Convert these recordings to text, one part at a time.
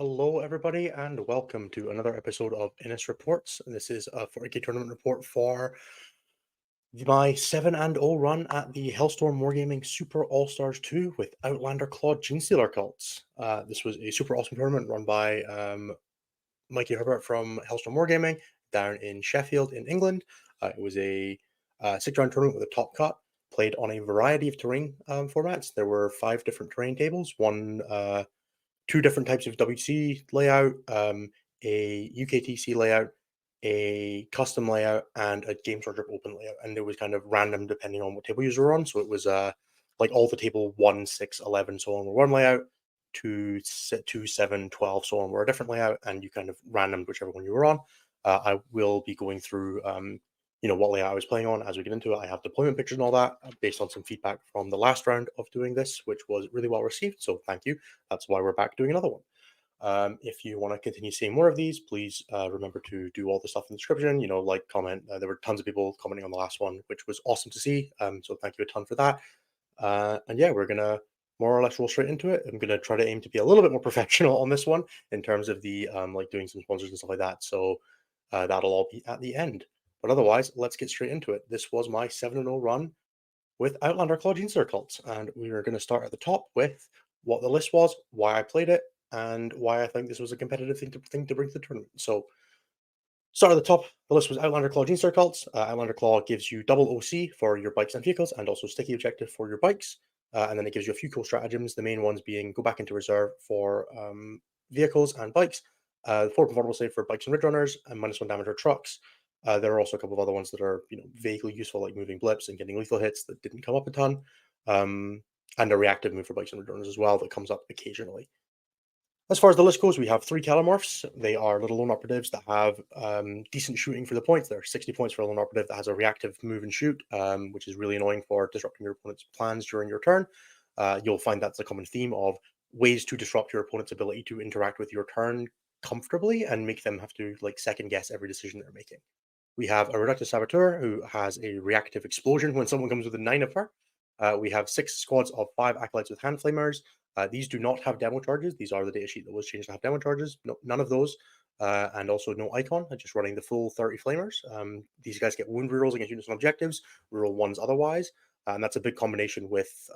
Hello, everybody, and welcome to another episode of Innis Reports. This is a 40k tournament report for my 7-0 run at the Hellstorm Wargaming Super All-Stars 2 with Outlander Claw Genestealer Cults. This was a super awesome tournament run by Mikey Herbert from Hellstorm Wargaming down in Sheffield in England. It was a 6-round tournament with a top cut, played on a variety of terrain formats. There were 5 different terrain tables, two different types of WC layout, a UKTC layout, a custom layout, and a Games Workshop open layout. And it was kind of random depending on what table you were on. So it was like all the table 1, 6, 11, so on were one layout, 2, 7, 12, so on were a different layout, and you kind of randomed whichever one you were on. I will be going through what layout I was playing on as we get into it. I have deployment pictures and all that based on some feedback from the last round of doing this, which was really well received. So thank you. That's why we're back doing another one. If you want to continue seeing more of these, please remember to do all the stuff in the description, like comment. There were tons of people commenting on the last one, which was awesome to see. So thank you a ton for that. And yeah, we're going to more or less roll straight into it. I'm going to try to aim to be a little bit more professional on this one in terms of the like doing some sponsors and stuff like that. So that'll all be at the end. But otherwise, let's get straight into it. This was my 7-0 run with Outlander Claw Genestealer Cults, and we are going to start at the top with what the list was, why I played it, and why I think this was a competitive thing to bring to the tournament. So, start at the top. The list was Outlander Claw Genestealer Cults. Outlander Claw gives you double OC for your bikes and vehicles, and also sticky objective for your bikes. And then it gives you a few cool stratagems. The main ones being go back into reserve for vehicles and bikes, 4 conformable save for bikes and ridge runners, and -1 damage for trucks. There are also a couple of other ones that are vaguely useful, like moving blips and getting lethal hits that didn't come up a ton, and a reactive move for bikes and ridge runners as well that comes up occasionally. As far as the list goes, we have 3 Calamorphs. They are little lone operatives that have decent shooting for the points. There are 60 points for a lone operative that has a reactive move and shoot, which is really annoying for disrupting your opponent's plans during your turn. You'll find that's a common theme of ways to disrupt your opponent's ability to interact with your turn comfortably and make them have to second guess every decision they're making. We have a Reductive Saboteur who has a reactive explosion when someone comes with a 9 of her. We have 6 squads of 5 Acolytes with Hand Flamers. These do not have demo charges. These are the datasheet that was changed to have demo charges. No, none of those. And also no icon, just running the full 30 Flamers. These guys get wound rerolls against units and objectives, reroll ones otherwise. And that's a big combination with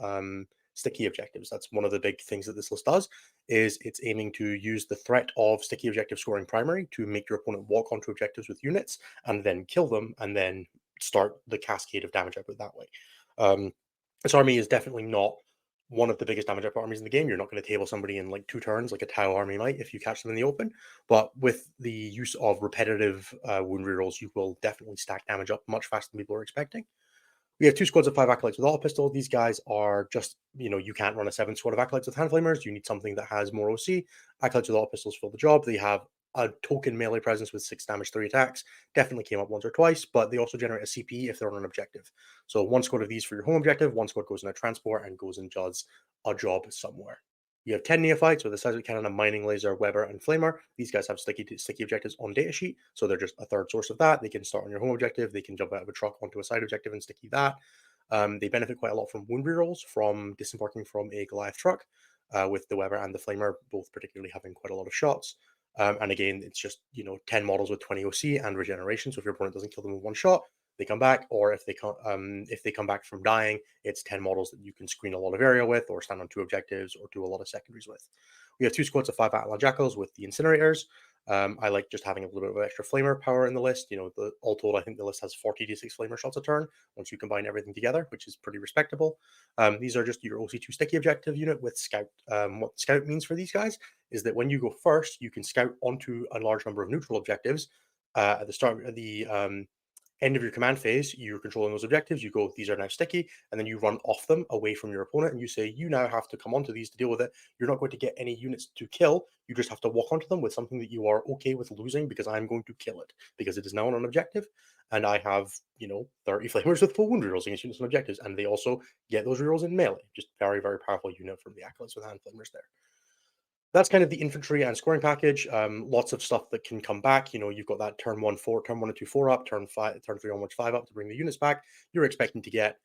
sticky objectives. That's one of the big things that this list does, is it's aiming to use the threat of sticky objective scoring primary to make your opponent walk onto objectives with units and then kill them and then start the cascade of damage output that way. This army is definitely not one of the biggest damage output armies in the game. You're not going to table somebody in 2 turns like a Tau army might if you catch them in the open. But with the use of repetitive wound rerolls, you will definitely stack damage up much faster than people are expecting. We have 2 squads of 5 Acolytes with Auto Pistol. These guys are just, you can't run a 7 squad of Acolytes with Hand Flamers. You need something that has more OC. Acolytes with Auto Pistols fill the job. They have a token melee presence with 6 damage, 3 attacks. Definitely came up once or twice, but they also generate a CP if they're on an objective. So 1 squad of these for your home objective, 1 squad goes in a transport and goes and does a job somewhere. You have 10 Neophytes with a Seismic Cannon, a Mining Laser, Weber, and Flamer. These guys have sticky objectives on datasheet, so they're just a third source of that. They can start on your home objective. They can jump out of a truck onto a side objective and sticky that. They benefit quite a lot from wound rerolls, from disembarking from a Goliath truck, with the Weber and the Flamer both particularly having quite a lot of shots. And again, it's just 10 models with 20 OC and regeneration. So if your opponent doesn't kill them with 1 shot, they come back. Or if they come back from dying, it's 10 models that you can screen a lot of area with, or stand on 2 objectives, or do a lot of secondaries with. We have 2 squads of 5 Atla Jackals with the Incinerators. I like just having a little bit of extra flamer power in the list. All told, I think the list has 40d6 flamer shots a turn once you combine everything together, which is pretty respectable. These are just your OC2 sticky objective unit with Scout. What Scout means for these guys is that when you go first, you can scout onto a large number of neutral objectives. At the start of the end of your command phase, you're controlling those objectives. You go, these are now sticky, and then you run off them away from your opponent, and you say, you now have to come onto these to deal with it. You're not going to get any units to kill. You just have to walk onto them with something that you are okay with losing, because I'm going to kill it, because it is now on an objective, and I have, 30 flamers with full wound rerolls against units and objectives, and they also get those rerolls in melee. Just very, very powerful unit from the Acolytes with Hand Flamers there. That's kind of the infantry and scoring package. Lots of stuff that can come back. You've got that turn 1 and 2 4 up, turn 3 onwards 5 up to bring the units back. You're expecting to get,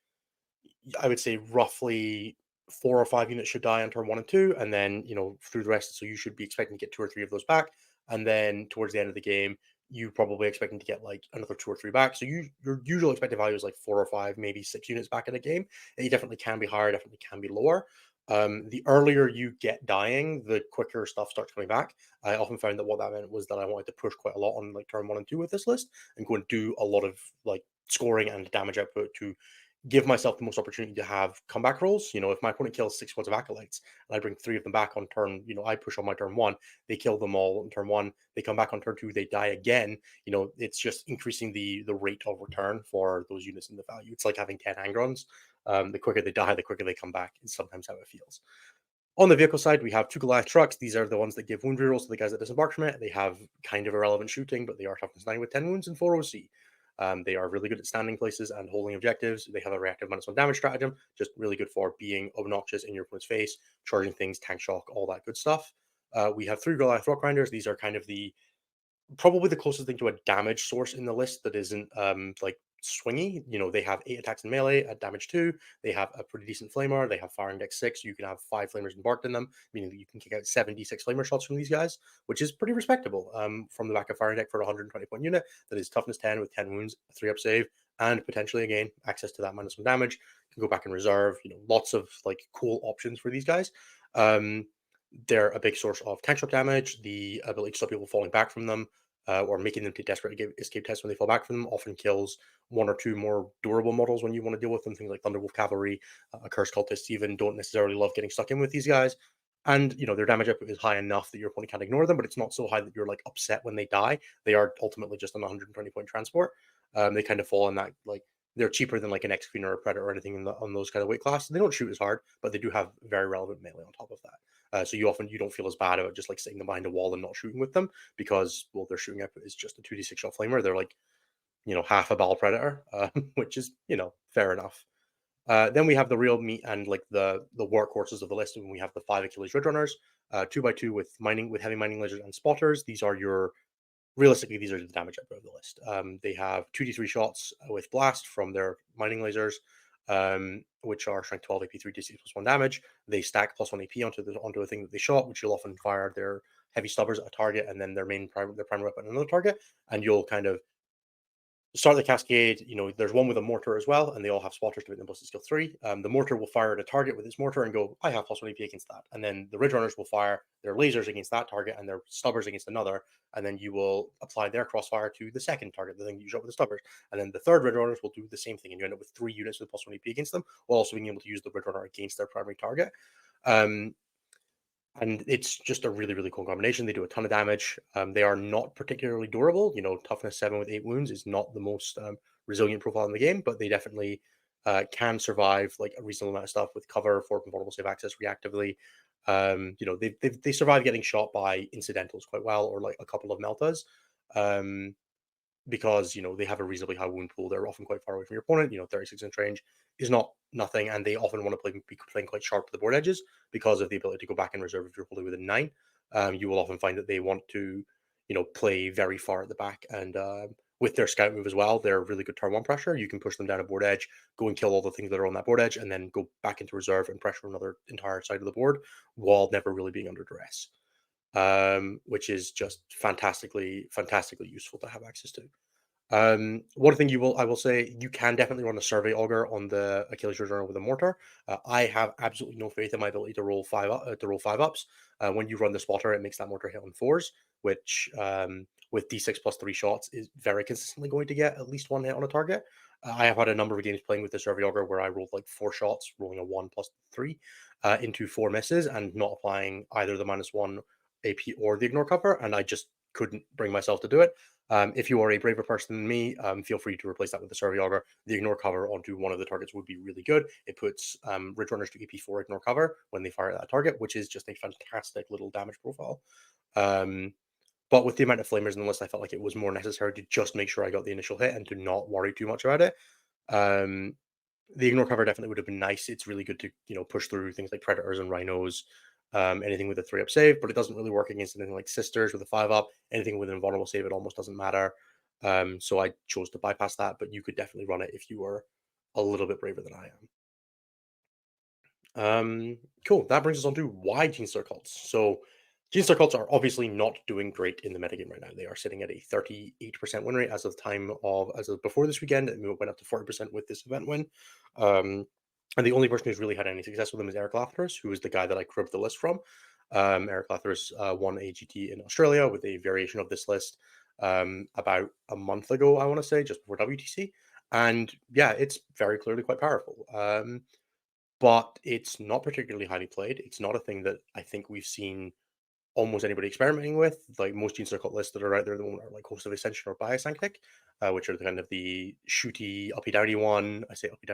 I would say, roughly 4 or 5 units should die on turn 1 and 2, and then, through the rest, so you should be expecting to get 2 or 3 of those back, and then towards the end of the game, you probably expecting to get, like, another 2 or 3 back, so your usual expected value is, like, 4 or 5, maybe 6 units back in a game. It definitely can be higher, definitely can be lower. The earlier you get dying, the quicker stuff starts coming back. I often found that what that meant was that I wanted to push quite a lot on, like, turn 1 and 2 with this list, and go and do a lot of, like, scoring and damage output to give myself the most opportunity to have comeback rolls. If my opponent kills 6 squads of acolytes and I bring 3 of them back on turn, I push on my turn 1, they kill them all on turn 1, they come back on turn 2, they die again. It's just increasing the rate of return for those units in the value. It's like having 10 Angrons. The quicker they die, the quicker they come back, is sometimes how it feels. On the vehicle side, we have 2 Goliath trucks. These are the ones that give wound rerolls to the guys that disembark from it. They have kind of irrelevant shooting, but they are toughness 9 with 10 wounds and 4 OC. They are really good at standing places and holding objectives. They have a reactive -1 damage stratagem, just really good for being obnoxious in your opponent's face, charging things, tank shock, all that good stuff. We have 3 Goliath Rock Grinders. These are kind of probably the closest thing to a damage source in the list that isn't like swingy. They have 8 attacks in melee at damage 2. They have a pretty decent flamer. They have fire index 6. You can have 5 flamers embarked in them, meaning that you can kick out 76 flamer shots from these guys, which is pretty respectable. From the back of fire index for a 120 point unit that is toughness 10 with 10 wounds, 3-up save, and potentially again access to that -1 damage. You can go back and reserve. Lots of like cool options for these guys. They're a big source of tank shock damage. The ability to stop people falling back from them, or making them take desperate escape tests when they fall back from them, often kills 1 or 2 more durable models when you want to deal with them. Things like Thunderwolf Cavalry, Accursed Cultists even don't necessarily love getting stuck in with these guys. And their damage output is high enough that your opponent can't ignore them, but it's not so high that you're like upset when they die. They are ultimately just an 120 point transport. They kind of fall in that, like, they're cheaper than like an X-Queen or a Predator or anything on those kind of weight classes. They don't shoot as hard, but they do have very relevant melee on top of that. So you don't feel as bad about just like sitting them behind a wall and not shooting with them, because, well, their shooting output is just a 2d6 shot flamer. They're like, half a Battle Predator, which is, fair enough. Then we have the real meat and like the workhorses of the list, and we have the 5 Achilles Ridge Runners, 2x2 with heavy mining lasers and spotters. These are realistically, these are the damage output of the list. They have 2d3 shots with blast from their mining lasers, which are strength 12 AP 3d6 +1 damage. They stack +1 AP onto a thing that they shot, which you'll often fire their heavy stubbers at a target, and then their primary weapon at another target, and you'll kind of start the cascade. There's one with a mortar as well, and they all have spotters to make them plus skill 3. The mortar will fire at a target with its mortar and go, I have +1 AP against that. And then the Ridge Runners will fire their lasers against that target and their stubbers against another. And then you will apply their crossfire to the second target, the thing that you shot with the stubbers. And then the third Ridge Runners will do the same thing, and you end up with 3 units with +1 AP against them, while also being able to use the Ridge Runner against their primary target. And it's just a really, really cool combination. They do a ton of damage. They are not particularly durable. Toughness 7 with 8 wounds is not the most resilient profile in the game, but they definitely can survive like a reasonable amount of stuff with cover, for vulnerable save access reactively. They survive getting shot by incidentals quite well, or like a couple of meltas. Because they have a reasonably high wound pool. They're often quite far away from your opponent. 36-inch range is not nothing, and they often want to be playing quite sharp to the board edges because of the ability to go back and reserve if you're holding within 9. You will often find that they want to play very far at the back, and with their scout move as well, they're really good turn 1 pressure. You can push them down a board edge, go and kill all the things that are on that board edge, and then go back into reserve and pressure another entire side of the board while never really being under duress. Which is just fantastically useful to have access to. One thing I will say, you can definitely run a Survey Augur on the Achilles Ridge Runner with a mortar. I have absolutely no faith in my ability to roll 5-ups. When you run the spotter, it makes that mortar hit on 4s, which with d6 +3 shots is very consistently going to get at least 1 hit on a target. I have had a number of games playing with the Survey Augur where I rolled like 4 shots, rolling a 1 +3 into 4 misses, and not applying either the -1 AP or the ignore cover, and I just couldn't bring myself to do it. If you are a braver person than me, feel free to replace that with the Survey Augur. The ignore cover onto one of the targets would be really good. It puts Ridge Runners to AP4 ignore cover when they fire at that target, which is just a fantastic little damage profile. But with the amount of flamers in the list, I felt like it was more necessary to just make sure I got the initial hit and to not worry too much about it. The ignore cover definitely would have been nice. It's really good to push through things like Predators and Rhinos, anything with a 3-up save, but it doesn't really work against anything like Sisters with a 5-up. Anything with an invulnerable save, it almost doesn't matter. So I chose to bypass that, but you could definitely run it if you were a little bit braver than I Cool. That brings us on to why Genestealer Cults. So, Genestealer Cults are obviously not doing great in the metagame right now. They are sitting at a 38% win rate as of before this weekend. And it went up to 40% with this event win. And the only person who's really had any success with them is Eric Lathers, who is the guy that I cribbed the list from. Eric Lathers won a GT in Australia with a variation of this list about a month ago, I want to say, just before WTC. And yeah, it's very clearly quite powerful. But it's not particularly highly played. It's not a thing that I think we've seen almost anybody experimenting with. Like most Gene Circle lists that are out there at the moment are like Host of Ascension or Biosanctic, which are the kind of the shooty uppy downy one. I say uppy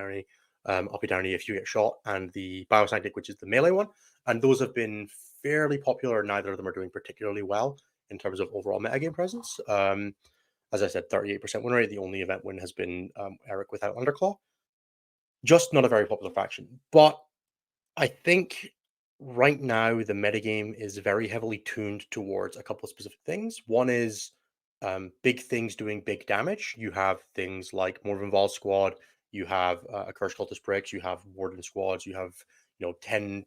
downy if you get shot, and the Biosanctic, which is the melee one. And those have been fairly popular. Neither of them are doing particularly well in terms of overall metagame presence. As I said, 38% win rate. The only event win has been Eric with Outlander Claw. Just not a very popular faction. But I think right now the metagame is very heavily tuned towards a couple of specific things. One is big things doing big damage. You have things like Morven Vol Squad, you have a Cursed Cultist Bricks, you have Warden Squads, you have 10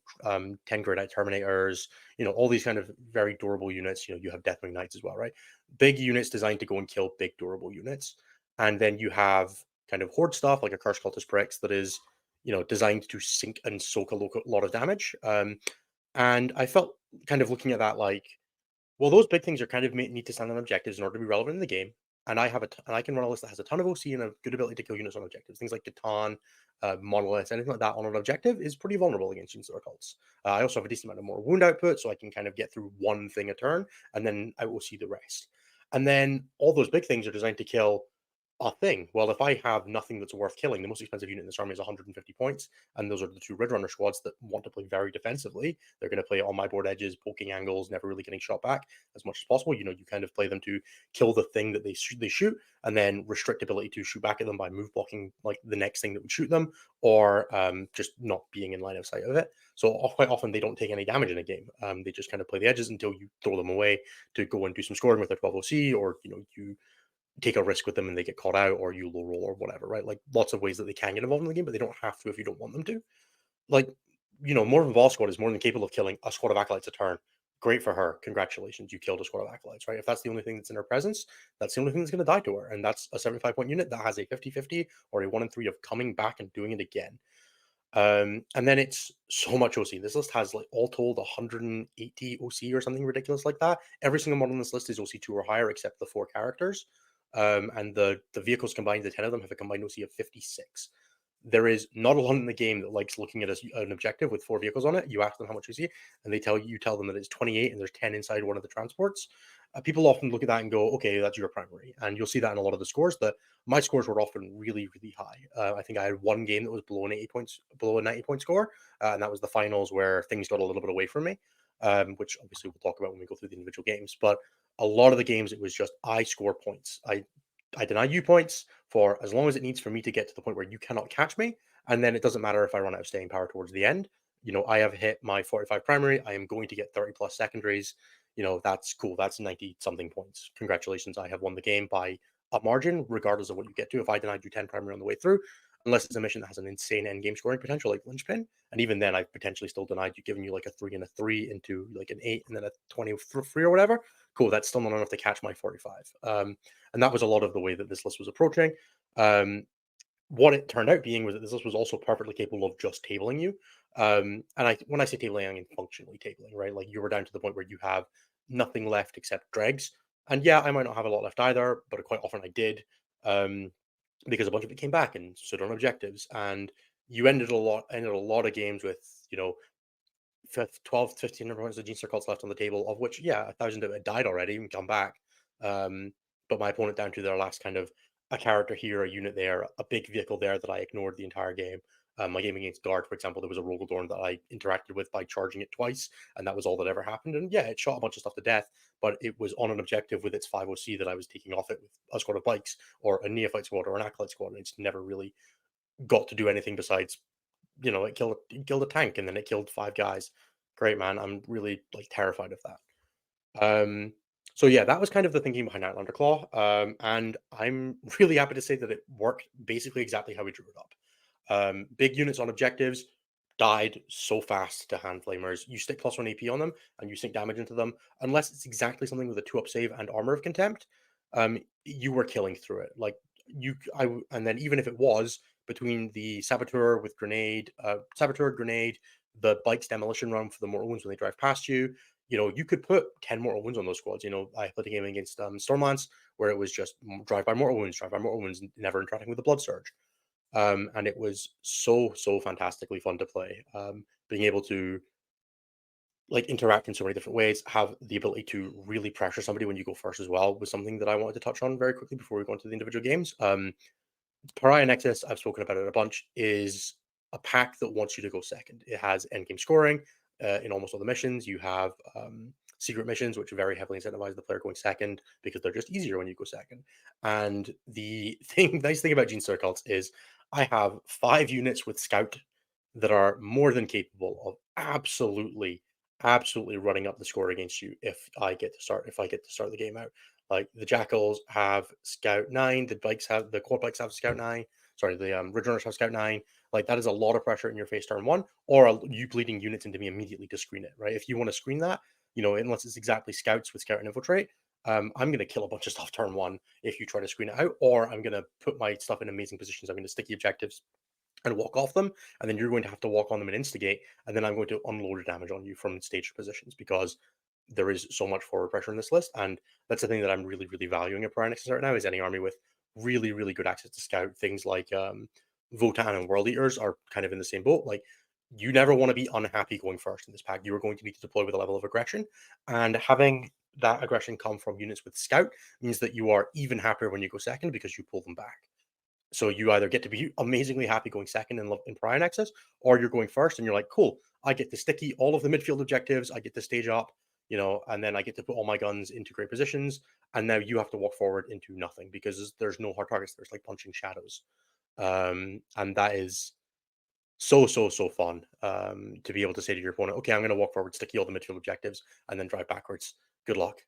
Gradite Terminators, all these kind of very durable units. You have Deathwing Knights as well, right? Big units designed to go and kill big durable units. And then you have kind of horde stuff like a Cursed Cultist Bricks that is designed to sink and soak a lot of damage. And I felt kind of looking at that like, well, those big things are kind of need to stand on objectives in order to be relevant in the game. And I can run a list that has a ton of OC and a good ability to kill units on objectives. Things like Catan, Monoliths, anything like that on an objective is pretty vulnerable against Genestealer Cults. I also have a decent amount of more wound output, so I can kind of get through one thing a turn, and then I will see the rest. And then all those big things are designed to kill a thing. Well, if I have nothing that's worth killing, the most expensive unit in this army is 150 points, and those are the two Red Runner squads that want to play very defensively. They're going to play on my board edges, poking angles, never really getting shot back as much as possible. You kind of play them to kill the thing that they shoot, and then restrict ability to shoot back at them by move blocking like the next thing that would shoot them, or just not being in line of sight of it. So quite often they don't take any damage in a game. They just kind of play the edges until you throw them away to go and do some scoring with their 12 OC, or you take a risk with them and they get caught out, or you low roll or whatever, right? Like lots of ways that they can get involved in the game, but they don't have to if you don't want them to. Like, Morven Vol Squad is more than capable of killing a squad of acolytes a turn. Great for her. Congratulations, you killed a squad of acolytes, right? If that's the only thing that's in her presence, that's the only thing that's going to die to her. And that's a 75-point unit that has a 50-50 or a 1 in 3 of coming back and doing it again. And then it's so much OC. This list has like all told 180 OC or something ridiculous like that. Every single model on this list is OC2 or higher except the 4 characters. And the vehicles combined, the 10 of them have a combined OC of 56. There is not a lot in the game that likes looking at an objective with 4 vehicles on it. You ask them how much you see, and they tell them that it's 28 and there's 10 inside one of the transports. People often look at that and go, okay, that's your primary. And you'll see that in a lot of the scores that my scores were often really, really high. I think I had one game that was below an 80 points, below a 90-point score. And that was the finals where things got a little bit away from me, which obviously we'll talk about when we go through the individual games. But a lot of the games, it was just I score points. I deny you points for as long as it needs for me to get to the point where you cannot catch me. And then it doesn't matter if I run out of staying power towards the end. I have hit my 45 primary. I am going to get 30 plus secondaries. That's cool. That's 90 something points. Congratulations. I have won the game by a margin, regardless of what you get to. If I denied you 10 primary on the way through, unless it's a mission that has an insane end game scoring potential like Linchpin. And even then, I've potentially still denied you, giving you like a 3 and a 3 into like an 8 and then a 23 or whatever. Cool. That's still not enough to catch my 45. And that was a lot of the way that this list was approaching. What it turned out being was that this list was also perfectly capable of just tabling you. And when I say tabling, I mean functionally tabling, right? Like you were down to the point where you have nothing left except dregs. And yeah, I might not have a lot left either, but quite often I did, because a bunch of it came back and stood on objectives. And you ended a lot of games with 12, 1,500 points of Genestealer Cults left on the table, of which, yeah, 1,000 of it died already and come back. But my opponent down to their last kind of a character here, a unit there, a big vehicle there that I ignored the entire game. My game against Guard, for example, there was a Rogaldorn that I interacted with by charging it twice, and that was all that ever happened. And yeah, it shot a bunch of stuff to death, but it was on an objective with its 5 OC that I was taking off it with a squad of bikes or a neophyte squad or an acolyte squad, and it's never really got to do anything besides it killed a tank and then it killed 5 guys. Great, man. I'm really like terrified of that. So yeah, that was kind of the thinking behind Outlander Claw. And I'm really happy to say that it worked basically exactly how we drew it up. Big units on objectives, died so fast to hand flamers. You stick +1 AP on them and you sink damage into them, unless it's exactly something with a 2-up save and Armor of Contempt. You were killing through it. Like and then even if it was between the Saboteur with grenade, the Bike's Demolition Run for the mortal wounds when they drive past you. You could put 10 mortal wounds on those squads. I played a game against Stormlance where it was just drive by mortal wounds, never interacting with the Blood Surge. And it was so fantastically fun to play. Being able to interact in so many different ways, have the ability to really pressure somebody when you go first as well, was something that I wanted to touch on very quickly before we go into the individual games. Pariah Nexus, I've spoken about it a bunch, is a pack that wants you to go second. It has endgame scoring in almost all the missions. You have secret missions, which very heavily incentivize the player going second because they're just easier when you go second. And the nice thing about Genestealer Cults is I have 5 units with Scout that are more than capable of absolutely running up the score against you if I get to start the game out. Like the Jackals have Scout 9, the Quad Bikes have Scout 9. Sorry, the Ridgerunners have Scout 9. Like that is a lot of pressure in your face turn 1, or you bleeding units into me immediately to screen it, right? If you want to screen that, unless it's exactly Scouts with Scout and Infiltrate, I'm going to kill a bunch of stuff turn 1 if you try to screen it out, or I'm going to put my stuff in amazing positions. I'm going to sticky objectives and walk off them, and then you're going to have to walk on them and instigate, and then I'm going to unload damage on you from staged positions because there is so much forward pressure in this list, and that's the thing that I'm really valuing at Pariah Nexus right now. Is any army with really good access to Scout. Things like Votan and World Eaters are kind of in the same boat. Like, you never want to be unhappy going first in this pack. You are going to need to deploy with a level of aggression, and having that aggression come from units with Scout means that you are even happier when you go second because you pull them back. So you either get to be amazingly happy going second in Pariah Nexus, or you're going first and you're like, cool, I get to sticky all of the midfield objectives, I get to stage up, and then I get to put all my guns into great positions, and now you have to walk forward into nothing because there's no hard targets. There's like punching shadows. And that is so fun to be able to say to your opponent, okay, I'm going to walk forward, sticky all the midfield objectives, and then drive backwards. Good luck.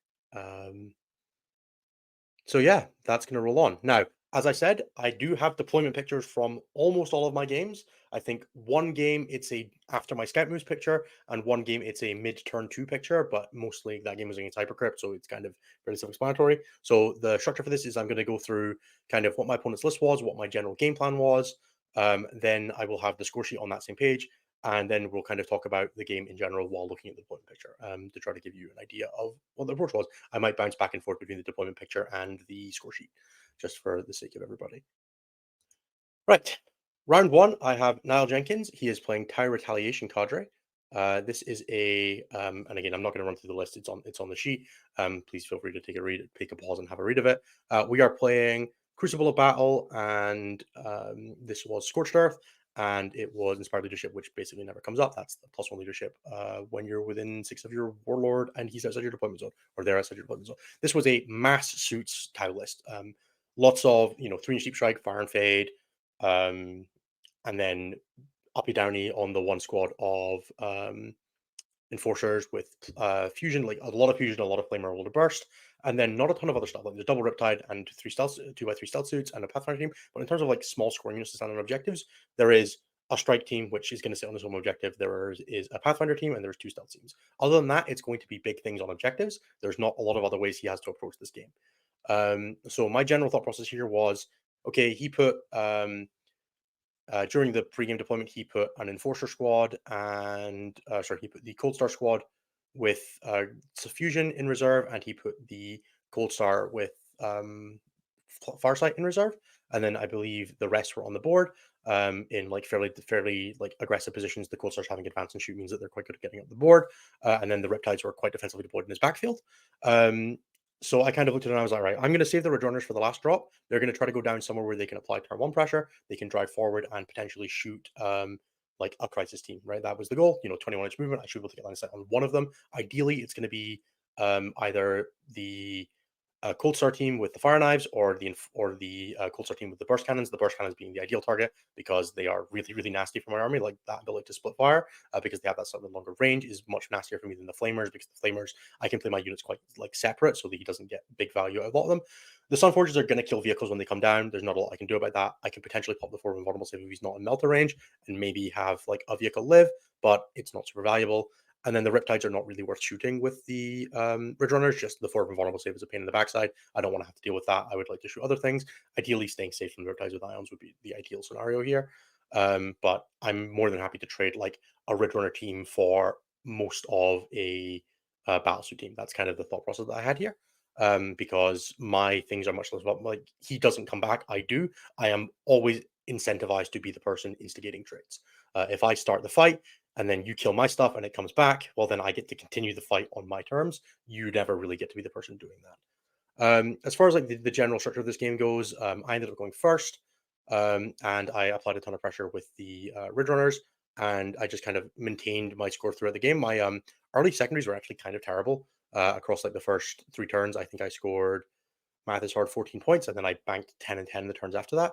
So yeah, that's going to roll on. Now, as I said, I do have deployment pictures from almost all of my games. I think one game it's a after my scout moves picture, and one game it's a mid turn 2 picture, but mostly that game was against Hypercrypt, so it's kind of very self-explanatory. So the structure for this is I'm going to go through kind of what my opponent's list was, what my general game plan was. Then I will have the score sheet on that same page, and then we'll kind of talk about the game in general while looking at the deployment picture to try to give you an idea of what the approach was. I might bounce back and forth between the deployment picture and the score sheet, just for the sake of everybody. Right. Round 1, I have Niall Jenkins. He is playing Tau Retaliation Cadre. This is and again, I'm not going to run through the list. It's on the sheet. Please feel free to take a pause and have a read of it. We are playing Crucible of Battle, and this was Scorched Earth, and it was Inspired Leadership, which basically never comes up. That's the +1 leadership when you're within 6 of your Warlord and he's outside your deployment zone, or they're outside your deployment zone. This was a mass suits Tau list. Lots of 3-inch deep strike, fire and fade, and then uppy downy on the one squad of enforcers with fusion, like a lot of fusion, a lot of flame roll to burst, and then not a ton of other stuff. Like there's double Riptide and 2x3 stealth suits and a Pathfinder team. But in terms of like small scoring units to stand on objectives, there is a strike team which is going to sit on this home objective. There is a Pathfinder team, and there's 2 stealth teams. Other than that, it's going to be big things on objectives. There's not a lot of other ways he has to approach this game. So my general thought process here was, okay, he put during the pre-game deployment, he put an Enforcer squad and he put the Cold Star squad with Fusion in reserve, and he put the Cold Star with Farsight in reserve, and then I believe the rest were on the board in like fairly like aggressive positions. The Cold Stars having advance and shoot means that they're quite good at getting up the board, and then the Riptides were quite defensively deployed in his backfield. So I kind of looked at it and I was like, right, I'm going to save the Rejoiners for the last drop. They're going to try to go down somewhere where they can apply turn 1 pressure. They can drive forward and potentially shoot like a crisis team, right? That was the goal. 21-inch movement. I should be able to get line of sight on one of them. Ideally, it's going to be either the Cold Star team with the fire knives, or the Cold Star team with the burst cannons. The burst cannons being the ideal target because they are really, really nasty for my army. Like that ability to split fire, because they have that slightly longer range, is much nastier for me than the flamers, because the flamers, I can play my units quite like separate so that he doesn't get big value out of a lot of them. The Sunforges are going to kill vehicles when they come down. There's not a lot I can do about that. I can potentially pop the 4 invulnerable save if he's not in melter range and maybe have like a vehicle live, but it's not super valuable. And then the Riptides are not really worth shooting with the Ridge Runners. Just the 4 invulnerable save is a pain in the backside. I don't want to have to deal with that. I would like to shoot other things. Ideally, staying safe from the Riptides with Ions would be the ideal scenario here. But I'm more than happy to trade like a Ridge Runner team for most of a Battlesuit team. That's kind of the thought process that I had here. Because my things are much less about, like, he doesn't come back. I do. I am always incentivized to be the person instigating trades. If I start the fight, and then you kill my stuff and it comes back, well, then I get to continue the fight on my terms. You never really get to be the person doing that. As far as like the general structure of this game goes, I ended up going first, and I applied a ton of pressure with the Ridge Runners, and I just kind of maintained my score throughout the game. My early secondaries were actually kind of terrible across like the first 3 turns. I think I scored, math is hard, 14 points, and then I banked 10 and 10 in the turns after that.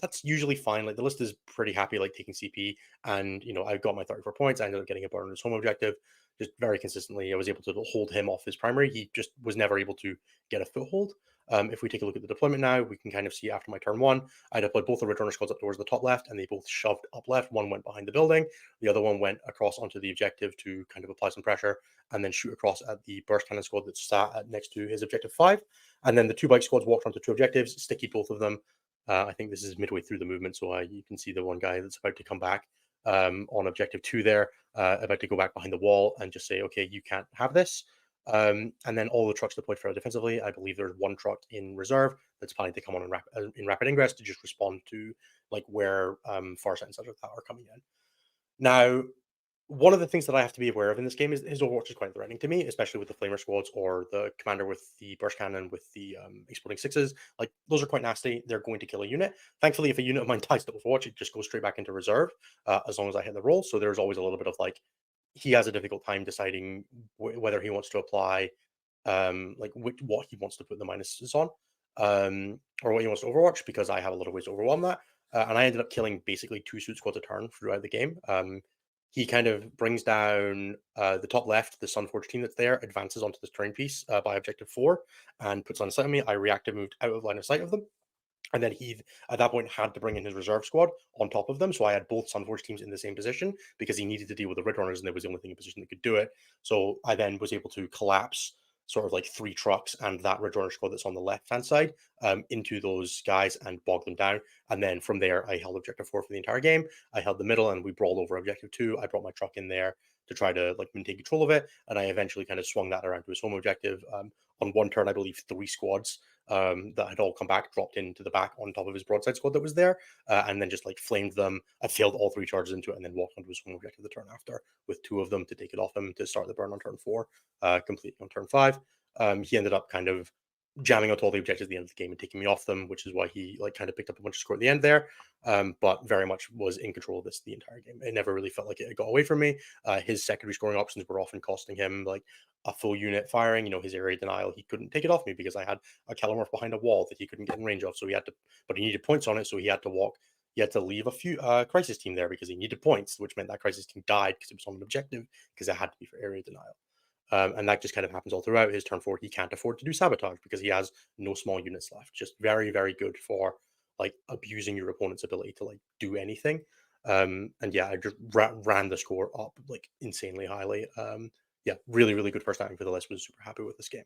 That's usually fine. Like the list is pretty happy, like taking CP, and I got my 34 points. I ended up getting a burn on his home objective, just very consistently. I was able to hold him off his primary. He just was never able to get a foothold. If we take a look at the deployment now, we can kind of see after my turn 1, I deployed both the Ridge Runner squads up towards the top left, and they both shoved up left. One went behind the building, the other one went across onto the objective to kind of apply some pressure, and then shoot across at the burst cannon squad that sat next to his objective 5. And then the 2 bike squads walked onto 2 objectives, sticky both of them. I think this is midway through the movement, so you can see the one guy that's about to come back on objective 2 there, about to go back behind the wall and just say, okay, you can't have this. And then all the trucks deployed further defensively. I believe there's 1 truck in reserve that's planning to come on in rapid ingress to just respond to like where Farsight and such like that are coming in. Now, one of the things that I have to be aware of in this game is his Overwatch is quite threatening to me, especially with the Flamer squads or the commander with the burst cannon with the exploding 6s. Like, those are quite nasty. They're going to kill a unit. Thankfully, if a unit of mine dies to Overwatch, it just goes straight back into reserve as long as I hit the roll. So there's always a little bit of like, he has a difficult time deciding whether he wants to apply like what he wants to put the minuses on, or what he wants to Overwatch, because I have a lot of ways to overwhelm that. And I ended up killing basically 2 suit squads a turn throughout the game. He kind of brings down the top left, the Sunforge team that's there, advances onto this terrain piece by objective 4, and puts on sight of me. I reactive moved out of line of sight of them. And then he, at that point, had to bring in his reserve squad on top of them. So I had both Sunforge teams in the same position because he needed to deal with the Red Runners, and there was the only thing in position that could do it. So I then was able to collapse sort of like 3 trucks and that Red Runner squad that's on the left-hand side into those guys and bog them down. And then from there, I held objective 4 for the entire game. I held the middle and we brawled over objective 2. I brought my truck in there to try to like maintain control of it. And I eventually kind of swung that around to his home objective. On one turn, I believe 3 squads that had all come back, dropped into the back on top of his broadside squad that was there, and then just like flamed them. I failed all 3 charges into it, and then walked onto his home objective the turn after with 2 of them to take it off him to start the burn on turn 4, completely on turn 5. He ended up kind of jamming out all the objectives at the end of the game and taking me off them, which is why he like kind of picked up a bunch of score at the end there. But very much was in control of this the entire game. It never really felt like it got away from me. His secondary scoring options were often costing him like a full unit firing. His area denial, he couldn't take it off me because I had a Calamorph behind a wall that he couldn't get in range of. So he had to, but he needed points on it, so he had to walk. He had to leave a few crisis team there because he needed points, which meant that crisis team died because it was on an objective because it had to be for area denial. And that just kind of happens all throughout his turn 4. He can't afford to do sabotage because he has no small units left. Just very, very good for like abusing your opponent's ability to like do anything. And yeah, I just ran the score up like insanely highly. Yeah, really, really good first outing for the list. Was super happy with this game.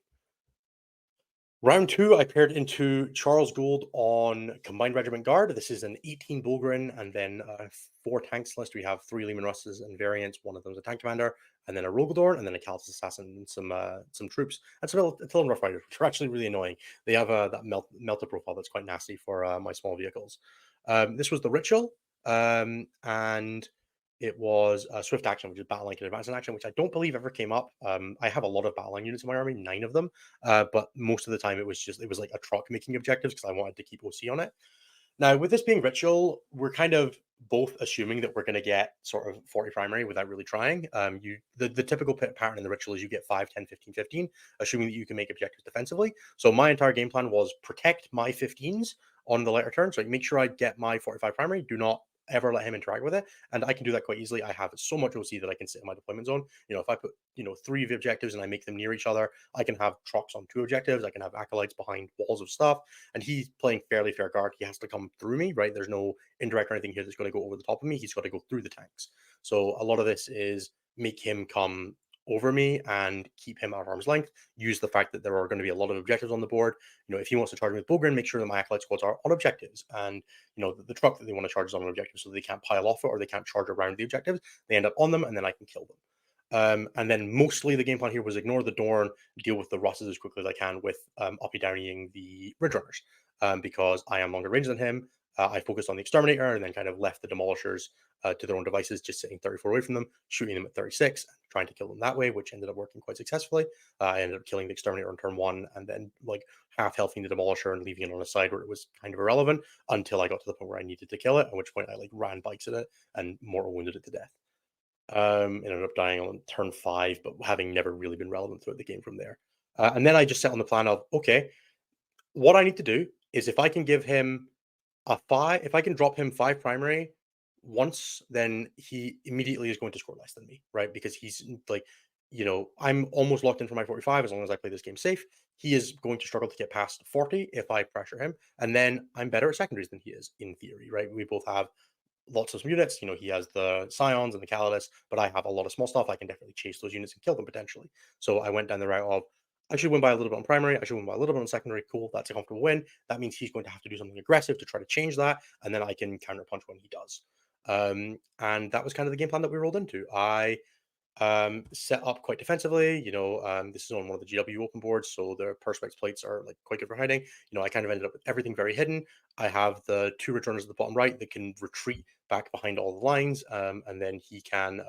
Round 2, I paired into Charles Gould on Combined Regiment Guard. This is an 18 Bulgrin and then 4 tanks list. We have 3 Lehman Russes and variants. One of them is a tank commander, and then a Rogadorn, and then a Calus Assassin, and some troops, and some Attilian Rough Riders, which are actually really annoying. They have that melter profile that's quite nasty for my small vehicles. This was the Ritual, and it was a Swift Action, which is Battle Line and Advance in Action, which I don't believe ever came up. I have a lot of Battle Line units in my army, 9 of them, but most of the time it was like a truck making objectives because I wanted to keep OC on it. Now, with this being ritual, we're kind of both assuming that we're going to get sort of 40 primary without really trying. The typical pattern in the ritual is you get 5, 10, 15, 15, assuming that you can make objectives defensively. So my entire game plan was protect my 15s on the later turn. So make sure I get my 45 primary. Do not ever let him interact with it. And I can do that quite easily. I have so much OC that I can sit in my deployment zone. If I put, 3 of the objectives and I make them near each other, I can have trucks on 2 objectives. I can have acolytes behind walls of stuff. And he's playing fairly fair guard. He has to come through me, right? There's no indirect or anything here that's going to go over the top of me. He's got to go through the tanks. So a lot of this is make him come over me and keep him at arm's length. Use the fact that there are going to be a lot of objectives on the board. If he wants to charge me with Bogren, make sure that my acolyte squads are on objectives. And the truck that they want to charge is on an objective, so they can't pile off it or they can't charge around the objectives. They end up on them, and then I can kill them. And then mostly the game plan here was ignore the Dorn, deal with the Russes as quickly as I can with uppy downying the Ridge Runners, because I am longer range than him. I focused on the Exterminator and then kind of left the Demolishers to their own devices, just sitting 34 away from them, shooting them at 36, and trying to kill them that way, which ended up working quite successfully. I ended up killing the Exterminator on turn 1 and then like half healthing the Demolisher and leaving it on a side where it was kind of irrelevant until I got to the point where I needed to kill it, at which point I like ran bikes at it and mortal wounded it to death. Ended up dying on turn 5, but having never really been relevant throughout the game from there. And then I just set on the plan of, okay, what I need to do is if I can give him a 5, if I can drop him 5 primary once, then he immediately is going to score less than me, right? Because he's like, I'm almost locked in for my 45 as long as I play this game safe. He is going to struggle to get past 40 if I pressure him. And then I'm better at secondaries than he is, in theory, right? We both have lots of units. He has the Scions and the Calidus, but I have a lot of small stuff. I can definitely chase those units and kill them potentially. So I went down the route of I should win by a little bit on primary. I should win by a little bit on secondary. Cool. That's a comfortable win. That means he's going to have to do something aggressive to try to change that. And then I can counterpunch when he does. And that was kind of the game plan that we rolled into. I set up quite defensively. This is on one of the GW open boards, so the perspex plates are like quite good for hiding. I kind of ended up with everything very hidden. I have the 2 returners at the bottom right that can retreat back behind all the lines, and then he can.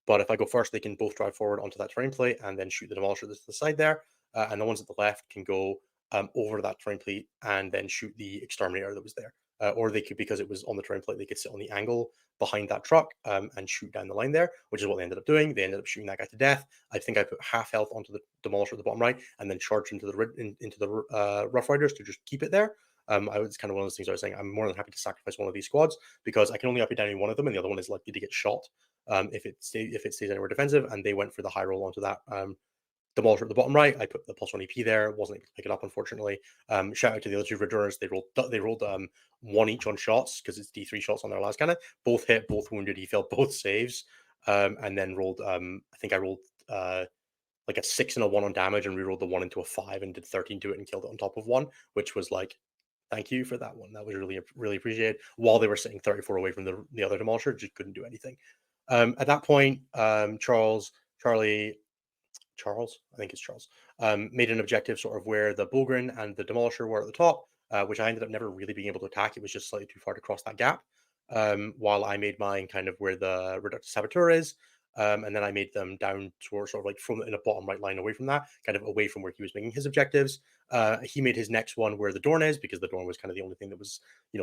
But if I go first, they can both drive forward onto that terrain plate and then shoot the demolisher that's to the side there. And the ones at the left can go over that terrain plate and then shoot the exterminator that was there. Or they could, because it was on the terrain plate, they could sit on the angle behind that truck and shoot down the line there, which is what they ended up doing. They ended up shooting that guy to death. I think I put half health onto the demolisher at the bottom right and then charged into the Rough Riders to just keep it there. I was kind of one of those things I was saying. I'm more than happy to sacrifice one of these squads because I can only up it down one of them, and the other one is likely to get shot if it stays anywhere defensive. And they went for the high roll onto that demolisher at the bottom right. I put the +1 EP there. Wasn't able to pick it up, unfortunately. Shout out to the other 2 returners. They rolled 1 each on shots because it's D3 shots on their last cannon. Both hit, both wounded. He failed both saves, and then rolled. I think I rolled like a 6 and a 1 on damage, and rerolled the 1 into a 5 and did 13 to it and killed it on top of 1, which was like, thank you for that one. That was really, really appreciated. While they were sitting 34 away from the other demolisher, just couldn't do anything. At that point, Charles, I think it's Charles, made an objective sort of where the Bogren and the Demolisher were at the top, which I ended up never really being able to attack. It was just slightly too far to cross that gap. While I made mine kind of where the Reductive Saboteur is, and then I made them down towards sort of like from in a bottom right line away from that, kind of away from where he was making his objectives. He made his next one where the Dorn is, because the Dorn was kind of the only thing that was,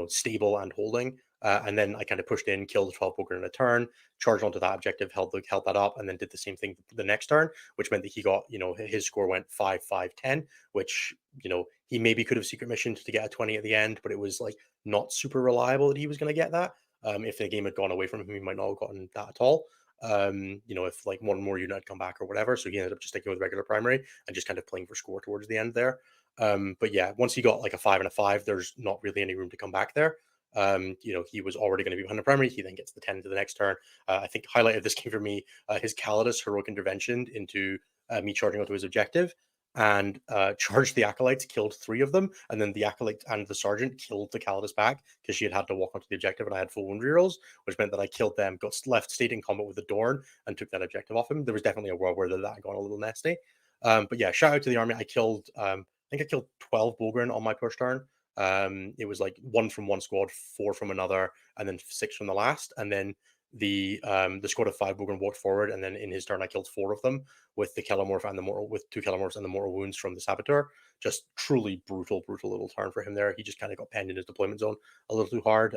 stable and holding. And then I kind of pushed in, killed the 12 Bogren in a turn, charged onto that objective, held that up, and then did the same thing the next turn, which meant that he got, his score went 5, 5, 10, which, he maybe could have secret missioned to get a 20 at the end, but it was like not super reliable that he was going to get that. If the game had gone away from him, he might not have gotten that at all. If like one more unit had come back or whatever. So he ended up just sticking with regular primary and just kind of playing for score towards the end there. But yeah, once he got like a 5 and a 5, there's not really any room to come back there. He was already going to be behind the primary. He then gets the 10 into the next turn. I think highlight of this game for me, his Calidus heroic intervention into me charging onto his objective and charged the acolytes, killed 3 of them, and then the acolyte and the sergeant killed the Calidus back because she had to walk onto the objective, and I had full wound rerolls, which meant that I killed them, stayed in combat with the Dorn, and took that objective off him. There was definitely a world where that had gone a little nasty. But yeah, shout out to the army. I think I killed 12 Bogren on my push turn. It was like 1 from one squad, 4 from another, and then 6 from the last. And then the squad of 5 Bogren walked forward, and then in his turn I killed 4 of them with the Kellamorph and the mortal, with 2 Kellamorphs and the mortal wounds from the Saboteur. Just truly brutal little turn for him there. He just kind of got penned in his deployment zone a little too hard.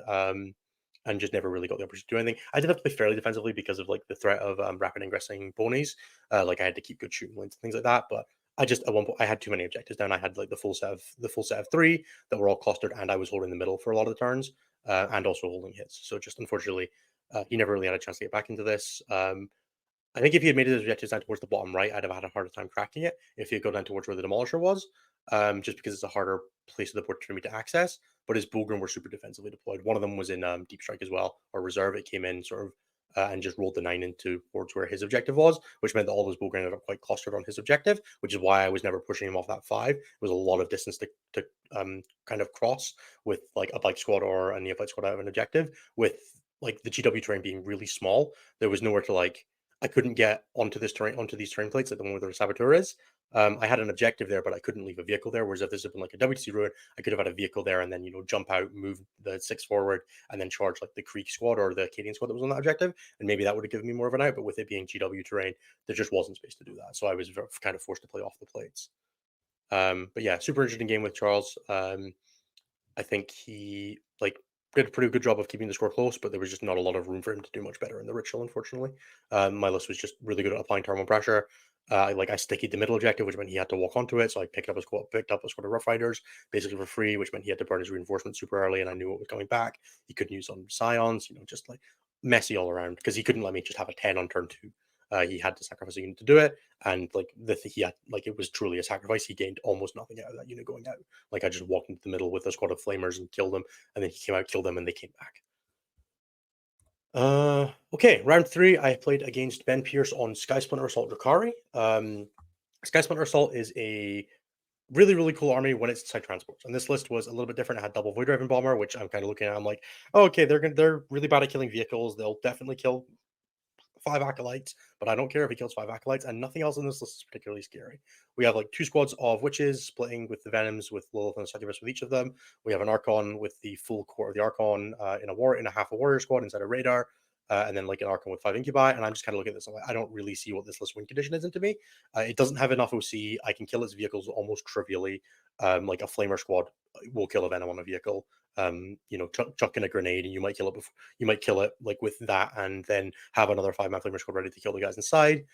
And just never really got the opportunity to do anything. I did have to play fairly defensively because of like the threat of rapid ingressing bonies. Like I had to keep good shooting lanes and things like that. But I just at one point I had too many objectives down. I had like the full set of 3 that were all clustered, and I was holding the middle for a lot of the turns, and also holding hits. So just unfortunately, he never really had a chance to get back into this. I think if he had made his objectives down towards the bottom right, I'd have had a harder time cracking it. If he had gone down towards where the Demolisher was, just because it's a harder place of the board for me to access. But his Bogren were super defensively deployed. One of them was in Deep Strike as well, or Reserve. It came in sort of and just rolled the 9 into towards where his objective was, which meant that all those Bogren ended up quite clustered on his objective, which is why I was never pushing him off that 5. It was a lot of distance to kind of cross with like a bike squad or a neophyte squad out of an objective. With like the GW terrain being really small, there was nowhere to like. I couldn't get onto this terrain, onto these terrain plates, like the one where the Saboteur is. I had an objective there, but I couldn't leave a vehicle there. Whereas if this had been like a WTC ruin, I could have had a vehicle there and then, you know, jump out, move the 6 forward, and then charge like the Creek squad or the Acadian squad that was on that objective. And maybe that would have given me more of an out. But with it being GW terrain, there just wasn't space to do that. So I was kind of forced to play off the plates. But yeah, super interesting game with Charles. I think he like did a pretty good job of keeping the score close, but there was just not a lot of room for him to do much better in the ritual, unfortunately. My list was just really good at applying thermal pressure. I stickied the middle objective, which meant he had to walk onto it. So I picked up a squad of Rough Riders basically for free, which meant he had to burn his reinforcements super early, and I knew what was coming back. He couldn't use on Scions, you know, just like messy all around because he couldn't let me just have a 10 on turn 2. He had to sacrifice a unit to do it, and like he had like it was truly a sacrifice. He gained almost nothing out of that unit going out. Like I just walked into the middle with a squad of flamers and killed them, and then he came out, killed them, and they came back. Okay, round 3. I played against Ben Pierce on Sky Splinter Assault Drukhari. Sky Splinter Assault is a really cool army when it's side transports, and this list was a little bit different. It had double Void Raven Bomber, which I'm kind of looking at. I'm like, oh, okay, they're really bad at killing vehicles. They'll definitely kill 5 acolytes, but I don't care if he kills 5 acolytes, and nothing else in this list is particularly scary. We have like 2 squads of witches splitting with the venoms with Lilith and Succubus with each of them. We have an Archon with the full core of the Archon in a half a warrior squad inside a radar. And then like an Archon with 5 incubi, and I'm just kind of looking at this. I'm like, I don't really see what this list win condition is into me. It doesn't have enough OC. I can kill its vehicles almost trivially. Like a flamer squad will kill a venom on a vehicle. Chuck in a grenade, and you might kill it before you might kill it like with that, and then have another 5-man flamer squad ready to kill the guys inside.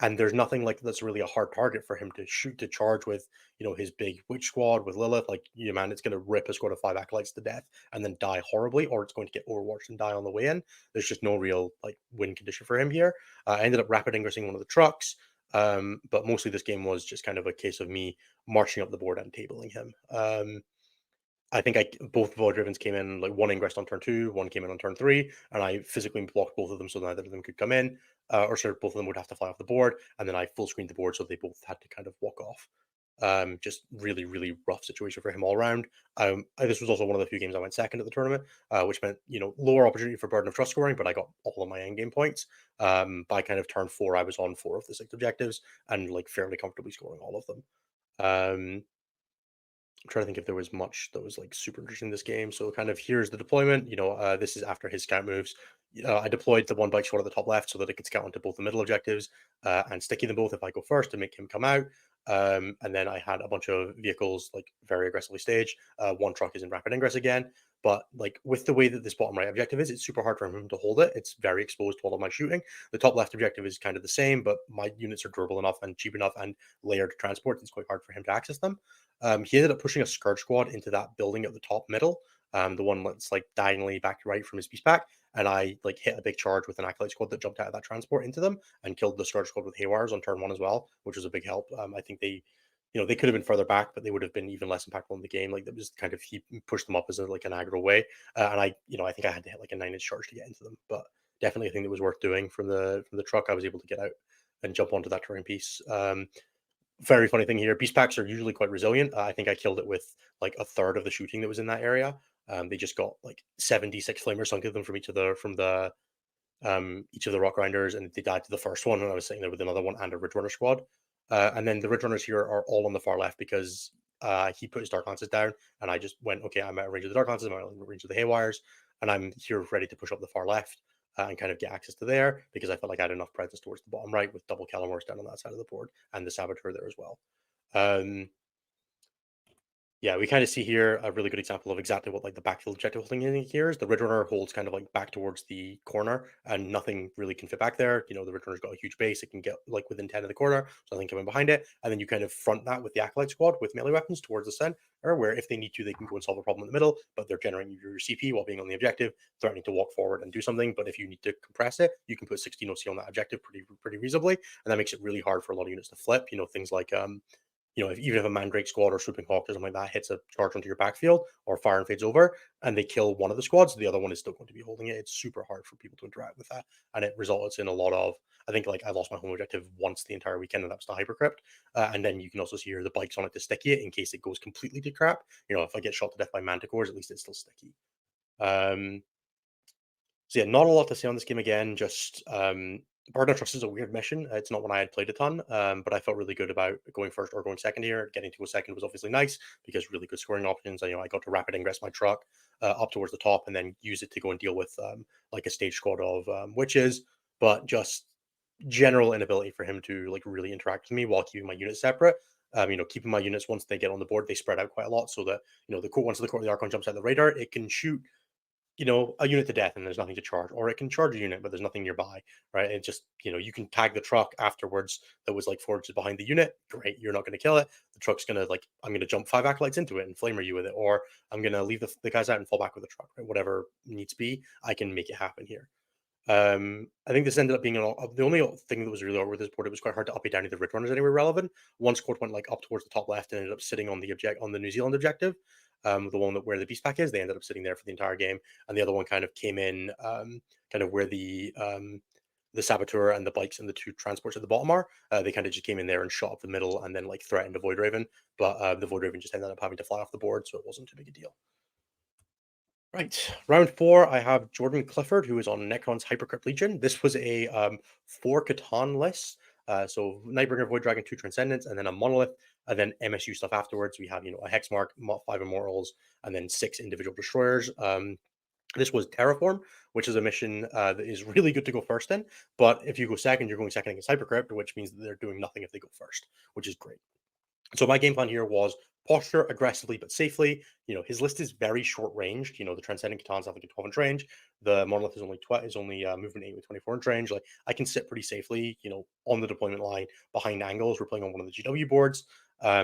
And there's nothing like that's really a hard target for him to shoot to charge with, you know, his big witch squad with Lilith. Like, you know, man, it's going to rip a squad of 5 acolytes to death and then die horribly, or it's going to get overwatched and die on the way in. There's just no real like win condition for him here. I ended up rapid ingressing one of the trucks, but mostly this game was just kind of a case of me marching up the board and tabling him. I think both Void Ravens came in, like one ingressed on turn 2, one came in on turn 3, and I physically blocked both of them so neither of them could come in, both of them would have to fly off the board, and then I full screened the board so they both had to kind of walk off. Just really rough situation for him all around. This was also one of the few games I went second at the tournament, which meant, you know, lower opportunity for Burden of Trust scoring, but I got all of my end game points. By kind of turn 4, I was on 4 of the 6 objectives and like fairly comfortably scoring all of them. I'm trying to think if there was much that was like super interesting in this game. So kind of here's the deployment. You know, this is after his scout moves. I deployed the one bike squad at the top left so that it could scout onto both the middle objectives and sticky them both if I go first to make him come out. And then I had a bunch of vehicles like very aggressively staged. One truck is in rapid ingress again. But like with the way that this bottom right objective is, it's super hard for him to hold it. It's very exposed to all of my shooting. The top left objective is kind of the same, but my units are durable enough and cheap enough and layered transport. It's quite hard for him to access them. He ended up pushing a Scourge squad into that building at the top middle, the one that's like diagonally back to right from his beast pack, and I like hit a big charge with an Acolyte squad that jumped out of that transport into them and killed the Scourge squad with Haywires on turn 1 as well, which was a big help. I think they could have been further back, but they would have been even less impactful in the game. Like that was kind of he pushed them up as like an aggro way, and I think I had to hit like a 9-inch charge to get into them, but definitely a thing that was worth doing from the truck. I was able to get out and jump onto that terrain piece. Very funny thing here, beast packs are usually quite resilient. I think I killed it with like a third of the shooting that was in that area. They just got like 76 flamers sunk at them from each of the rock grinders, and they died to the first one, and I was sitting there with another one and a Ridge Runner squad. And then the Ridge Runners here are all on the far left because he put his Dark Lances down, and I just went, okay, I'm out of range of the Dark Lances, I'm out of range of the Haywires. and I'm here ready to push up the far left and kind of get access to there because I felt like I had enough presence towards the bottom right with double Calamars down on that side of the board and the Saboteur there as well. Yeah, we kind of see here a really good example of exactly what like the backfield objective holding in here is. The Ridge Runner holds kind of like back towards the corner and nothing really can fit back there. You know, the Ridge Runner's got a huge base. It can get like within 10 of the corner, so nothing coming behind it. And then you kind of front that with the Acolyte Squad with melee weapons towards the center, where if they need to, they can go and solve a problem in the middle, but they're generating your CP while being on the objective, threatening to walk forward and do something. But if you need to compress it, you can put 16 OC on that objective pretty reasonably. And that makes it really hard for a lot of units to flip. You know, things like you know, even if a Mandrake squad or Swooping Hawk or something like that hits a charge onto your backfield or fire and fades over and they kill one of the squads, the other one is still going to be holding it. It's super hard for people to interact with that. And it results in a lot of, I think like I lost my home objective once the entire weekend and that was the Hypercrypt. And then you can also see here the bikes on it to sticky it in case it goes completely to crap. You know, if I get shot to death by Manticores, at least it's still sticky. So yeah, not a lot to say on this game again. Just Burden of Trust is a weird mission. It's not one I had played a ton, but I felt really good about going first or going second here. Getting to go second was obviously nice because really good scoring options. You know, I got to rapid ingress my truck up towards the top and then use it to go and deal with like a stage squad of witches, but just general inability for him to like really interact with me while keeping my units separate. You know, keeping my units once they get on the board, they spread out quite a lot so that, you know, once the core of the Archon jumps out the radar, it can shoot, you know, a unit to death and there's nothing to charge, or it can charge a unit but there's nothing nearby, right? It just, you know, you can tag the truck afterwards that was like 4 inches behind the unit. Great, you're not going to kill it. The truck's going to like, I'm going to jump 5 acolytes into it and flamer you with it, or I'm going to leave the guys out and fall back with the truck, right? Whatever needs be, I can make it happen here. I think this ended up being the only thing that was really over with this board. It was quite hard to up and down the Ridge Runners anywhere relevant. One squad went like up towards the top left and ended up sitting on the New Zealand objective, the one where the beast pack is. They ended up sitting there for the entire game, and the other one kind of came in, kind of where the Saboteur and the bikes and the 2 transports at the bottom are. They kind of just came in there and shot up the middle and then like threatened a Void Raven, but the Void Raven just ended up having to fly off the board, so it wasn't too big a deal. Right, round 4, I have Jordan Clifford, who is on Necrons Hypercrypt Legion. This was a 4 Catan list. So Nightbringer, Void Dragon, 2 Transcendents, and then a Monolith, and then MSU stuff afterwards. We have, you know, a Hexmark, 5 Immortals, and then 6 individual destroyers. This was Terraform, which is a mission that is really good to go first in. But if you go second, you're going second against Hypercrypt, which means that they're doing nothing if they go first, which is great. So my game plan here was posture aggressively but safely. You know, his list is very short ranged. You know, the Transcendent Catans have like a 12-inch range. The Monolith is only movement 8 with 24-inch range. Like I can sit pretty safely, you know, on the deployment line behind angles. We're playing on one of the GW boards.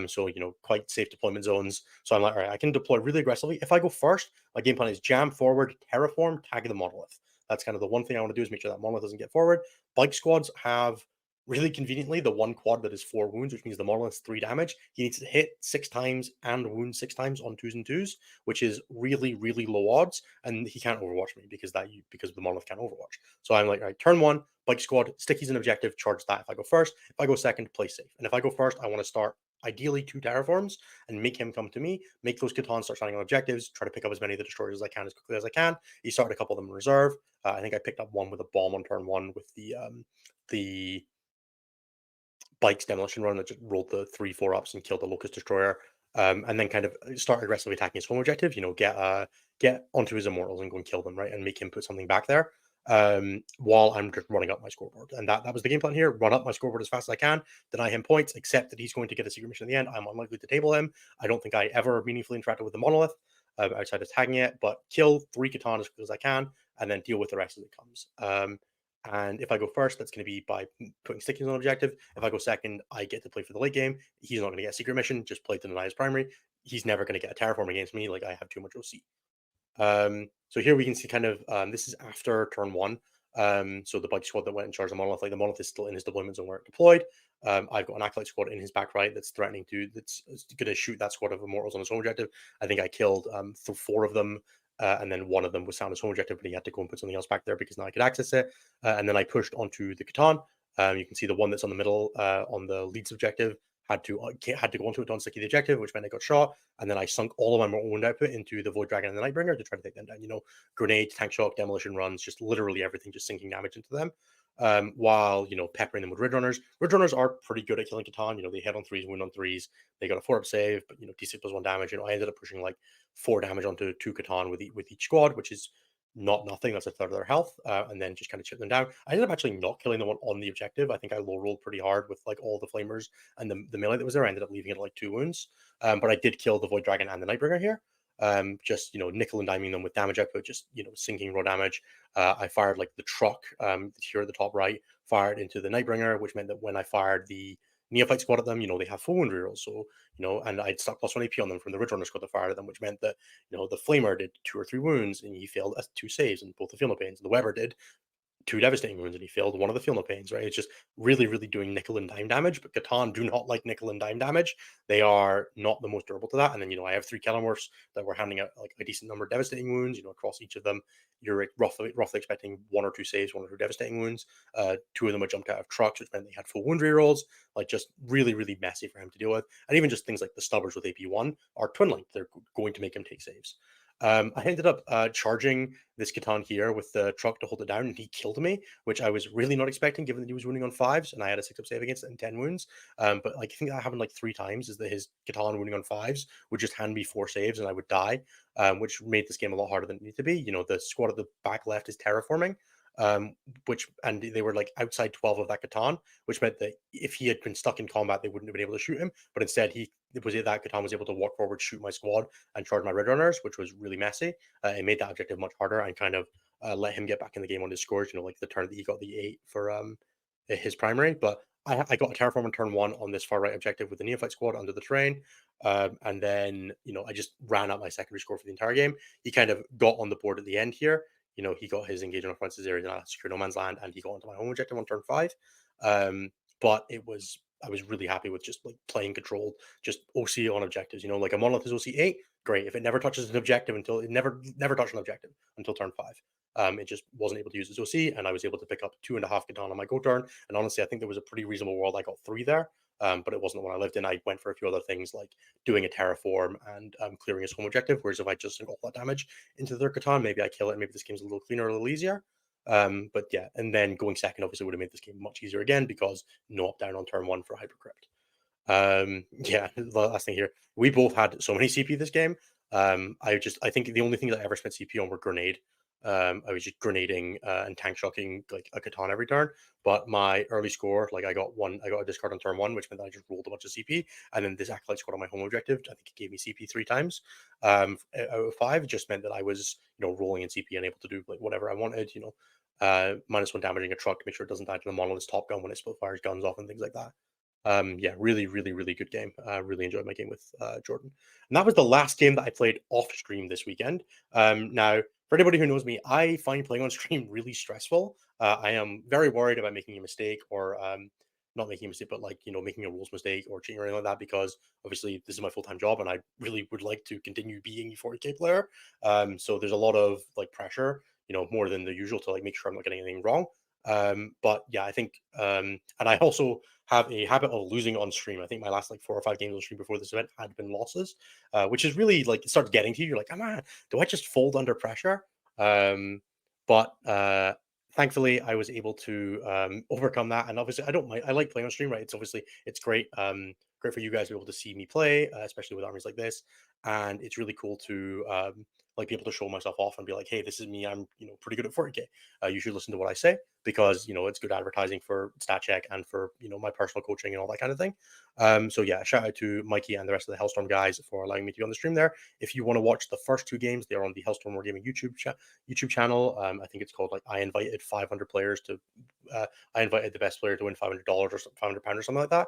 So, you know, quite safe deployment zones. So I'm like, all right, I can deploy really aggressively. If I go first, my game plan is jam forward, terraform, tag the Monolith. That's kind of the one thing I want to do is make sure that Monolith doesn't get forward. Bike squads have really conveniently the one quad that is 4 wounds, which means the Monolith's 3 damage. He needs to hit 6 times and wound 6 times on 2s and 2s, which is really, really low odds. And he can't overwatch me because the Monolith can't overwatch. So I'm like, all right, turn 1, bike squad, stickies an objective, charge that. If I go first, if I go second, play safe. And if I go first, I want to start ideally 2 terraforms and make him come to me, make those Catans start shining on objectives, try to pick up as many of the destroyers as I can as quickly as I can. He started a couple of them in reserve. I think I picked up one with a bomb on turn 1 with the Bike's demolition run that just rolled the 3/4 ups and killed the Locust Destroyer, and then kind of start aggressively attacking his home objective. You know, get onto his Immortals and go and kill them, right, and make him put something back there. While I'm just running up my scoreboard, and that was the game plan here: run up my scoreboard as fast as I can, deny him points, accept that he's going to get a secret mission at the end. I'm unlikely to table him. I don't think I ever meaningfully interacted with the Monolith outside of tagging it, but kill 3 Catan as quickly as I can, and then deal with the rest as it comes. And if I go first, that's going to be by putting stickies on objective. If I go second, I get to play for the late game. He's not going to get a secret mission, just play to deny his primary. He's never going to get a terraform against me. Like I have too much OC. So here we can see kind of, this is after turn 1. So the bike squad that went in charge of the Monolith, like the Monolith is still in his deployment zone where it deployed. I've got an Acolyte squad in his back right that's going to shoot that squad of Immortals on his home objective. I think I killed 4 of them. And then one of them was found his home objective, but he had to go and put something else back there because now I could access it. And then I pushed onto the Catan. You can see the one that's on the middle on the leads objective had to go onto it to unsticky the objective, which meant I got shot. And then I sunk all of my wound output into the Void Dragon and the Nightbringer to try to take them down. You know, grenade, tank shock, demolition runs, just literally everything, just sinking damage into them. While, you know, peppering them with Ridge Runners. Ridge Runners are pretty good at killing Catan. You know, they hit on 3s, wound on 3s. They got a 4-up save, but, you know, D6 plus 1 damage. You know, I ended up pushing like 4 damage onto 2 Catan with each squad, which is not nothing. That's a third of their health, and then just kind of chip them down. I ended up actually not killing the one on the objective. I think I low rolled pretty hard with like all the flamers and the melee that was there. I ended up leaving it at like 2 wounds, but I did kill the Void Dragon and the Nightbringer here. Just nickel and diming them with damage output, just sinking raw damage. I fired like the truck here at the top right, fired into the Nightbringer, which meant that when I fired the Neophyte squad at them, they have full wound rerolls. So, and I'd stuck +1 AP on them from the Ridge Runner squad that fired at them, which meant that, the Flamer did 2 or 3 wounds and he failed 2 saves and both the Feel No Pains. The Weber did 2 devastating wounds and he failed one of the Feel No Pains, right? It's just really, really doing nickel and dime damage, but Catan do not like nickel and dime damage. They are not the most durable to that. And then, I have 3 Kellamorphs that were handing out like a decent number of devastating wounds, across each of them. You're roughly expecting 1 or 2 saves, 1 or 2 devastating wounds. 2 of them had jumped out of trucks, which meant they had full wound rerolls, like just really, really messy for him to deal with. And even just things like the Stubbers with AP1 are twin linked. They're going to make him take saves. I ended up charging this Catan here with the truck to hold it down, and he killed me, which I was really not expecting, given that he was wounding on 5s, and I had a 6-up save against it and 10 wounds. But like I think that happened like 3 times, is that his Catan wounding on 5s would just hand me 4 saves and I would die, which made this game a lot harder than it needed to be. The squad at the back left is terraforming, and they were like outside 12 of that Catan, which meant that if he had been stuck in combat, they wouldn't have been able to shoot him. But instead, that Catan was able to walk forward, shoot my squad, and charge my Red Runners, which was really messy. It made that objective much harder and kind of let him get back in the game on his scores. Like the turn that he got the 8 for his primary. But I got a terraform on turn 1 on this far right objective with the Neophyte squad under the terrain. And then, I just ran up my secondary score for the entire game. He kind of got on the board at the end here. He got his engagement on Francis area and secure no man's land, and he got into my home objective on turn 5. But I was really happy with just like playing controlled, just OC on objectives. Like a monolith is OC 8, great. If it never touches an objective until it never touched an objective until turn 5. It just wasn't able to use its OC, and I was able to pick up 2.5 Catan on my go turn. And honestly, I think there was a pretty reasonable world I got 3 there. But it wasn't the one I lived in. I went for a few other things like doing a terraform and clearing his home objective. Whereas if I just sink all that damage into their Catan, maybe I kill it and maybe this game's a little cleaner, a little easier. But yeah, and then going second obviously would have made this game much easier again because no up down on turn 1 for Hypercrypt. Yeah, the last thing here, we both had so many CP this game. I think the only thing that I ever spent CP on were grenade. I was just grenading and tank shocking like a Catan every turn. But my early score, like I got a discard on turn 1, which meant that I just rolled a bunch of CP, and then this acolyte squad on my home objective, I think it gave me CP 3 times out of 5. It just meant that I was rolling in CP and able to do like whatever I wanted. -1 damaging a truck to make sure it doesn't die to the monolith's top gun when it split fires guns off and things like that. Yeah, really, really, really good game. Really enjoyed my game with Jordan. And that was the last game that I played off stream this weekend. Now, for anybody who knows me, I find playing on stream really stressful. I am very worried about making a mistake or not making a mistake, but like, making a rules mistake or cheating or anything like that, because obviously this is my full-time job and I really would like to continue being a 40K player. So there's a lot of like pressure, more than the usual to like make sure I'm not getting anything wrong. But yeah, I think, and I also have a habit of losing on stream. I think my last like 4 or 5 games on stream before this event had been losses, which is really like, it starts getting to you. You're like, come on, do I just fold under pressure? But thankfully I was able to overcome that. And obviously I like playing on stream, right? It's great. Great for you guys to be able to see me play, especially with armies like this. And it's really cool to like be able to show myself off and be like, hey, this is me. I'm pretty good at 40K. You should listen to what I say, because it's good advertising for StatCheck and for my personal coaching and all that kind of thing. So yeah, shout out to Mikey and the rest of the Hellstorm guys for allowing me to be on the stream there. If you want to watch the first 2 games, they are on the Hellstorm Wargaming YouTube channel. I think it's called like I invited 500 players to I invited the best player to win $500 or £500 or something like that.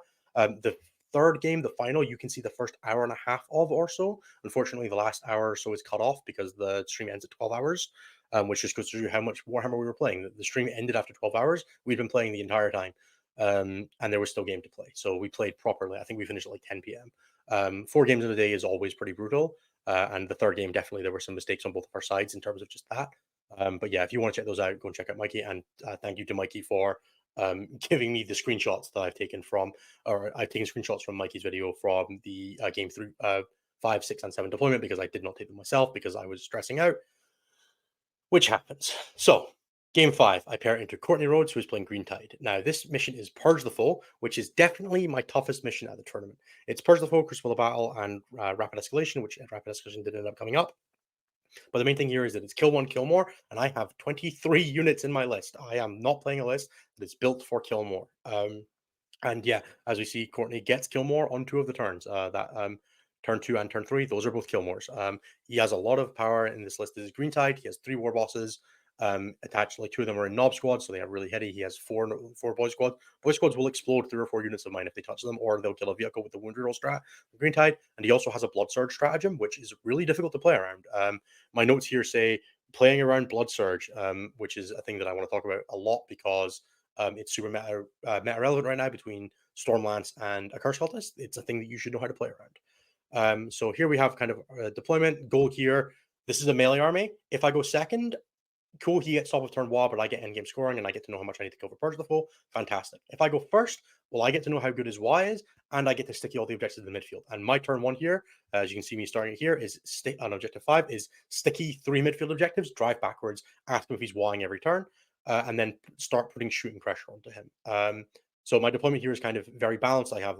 The third game, the final, you can see the first hour and a half of or so. Unfortunately, the last hour or so is cut off because the stream ends at 12 hours, which just goes to show you how much Warhammer we were playing. The stream ended after 12 hours. We'd been playing the entire time, and there was still game to play. So we played properly. I think we finished at like 10 p.m. 4 games in a day is always pretty brutal. And the third game, definitely, there were some mistakes on both of our sides in terms of just that. But yeah, if you want to check those out, go and check out Mikey. And thank you to Mikey for giving me the screenshots that I've taken screenshots from Mikey's video from the game through 5, 6, and 7 deployment, because I did not take them myself because I was stressing out, which happens. So game 5, I pair into Courtney Rhodes, who is playing Green Tide. Now, this mission is Purge the Foe, which is definitely my toughest mission at the tournament. It's Purge the Foe, Crucible of Battle, and Rapid Escalation, which Rapid Escalation did end up coming up. But the main thing here is that it's kill more, and I have 23 units in my list. I am not playing a list that is built for kill more. And yeah, as we see, Courtney gets kill more on 2 of the turns. Turn 2 and turn 3, those are both kill mores. He has a lot of power in this list. This is Green Tide. He has 3 war bosses attached. Like 2 of them are in Knob Squad, so they have really heady. He has 4 Boy Squad. Boy Squads will explode 3 or 4 units of mine if they touch them, or they'll kill a vehicle with the wound reroll strat. Green Tide, and he also has a Blood Surge stratagem, which is really difficult to play around. My notes here say playing around Blood Surge, which is a thing that I want to talk about a lot because it's super meta relevant right now between Stormlance and a Curse Cultist. It's a thing that you should know how to play around. So here we have kind of a deployment goal here. This is a melee army. If I go second, cool, he gets top of turn WA, but I get endgame scoring and I get to know how much I need to kill for Purge the Foe. Fantastic. If I go first, well, I get to know how good his Y is, and I get to sticky all the objectives in the midfield. And my turn 1 here, as you can see me starting it here, is on objective 5 is sticky 3 midfield objectives, drive backwards, ask him if he's Ying every turn, and then start putting shooting pressure onto him. So my deployment here is kind of very balanced. I have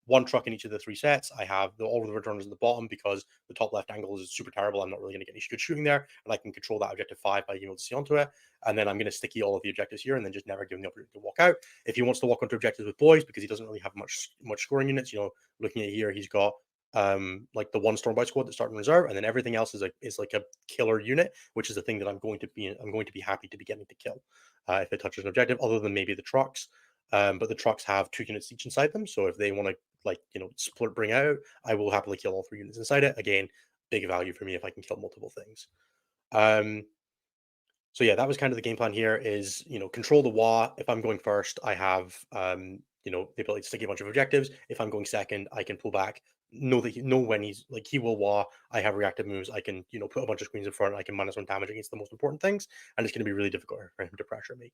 1 truck in each of the 3 sets. I have all of the returners at the bottom because the top left angle is super terrible. I'm not really going to get any good shooting there, and I can control that objective 5 by being able to see onto it. And then I'm going to sticky all of the objectives here, and then just never give him the opportunity to walk out. If he wants to walk onto objectives with boys, because he doesn't really have much scoring units, looking at here, he's got like the 1 Stormboy squad that start in reserve, and then everything else is like a killer unit, which is the thing that I'm going to be happy to be getting to kill if it touches an objective, other than maybe the trucks. But the trucks have 2 units each inside them, so if they want to split bring out, I will happily kill all 3 units inside it. Again, big value for me if I can kill multiple things. So yeah, that was kind of the game plan here is, control the WA. If I'm going first, I have, the ability to stick a bunch of objectives. If I'm going second, I can pull back, know when he will WA. I have reactive moves. I can, put a bunch of screens in front. I can -1 damage against the most important things. And it's going to be really difficult for him to pressure me.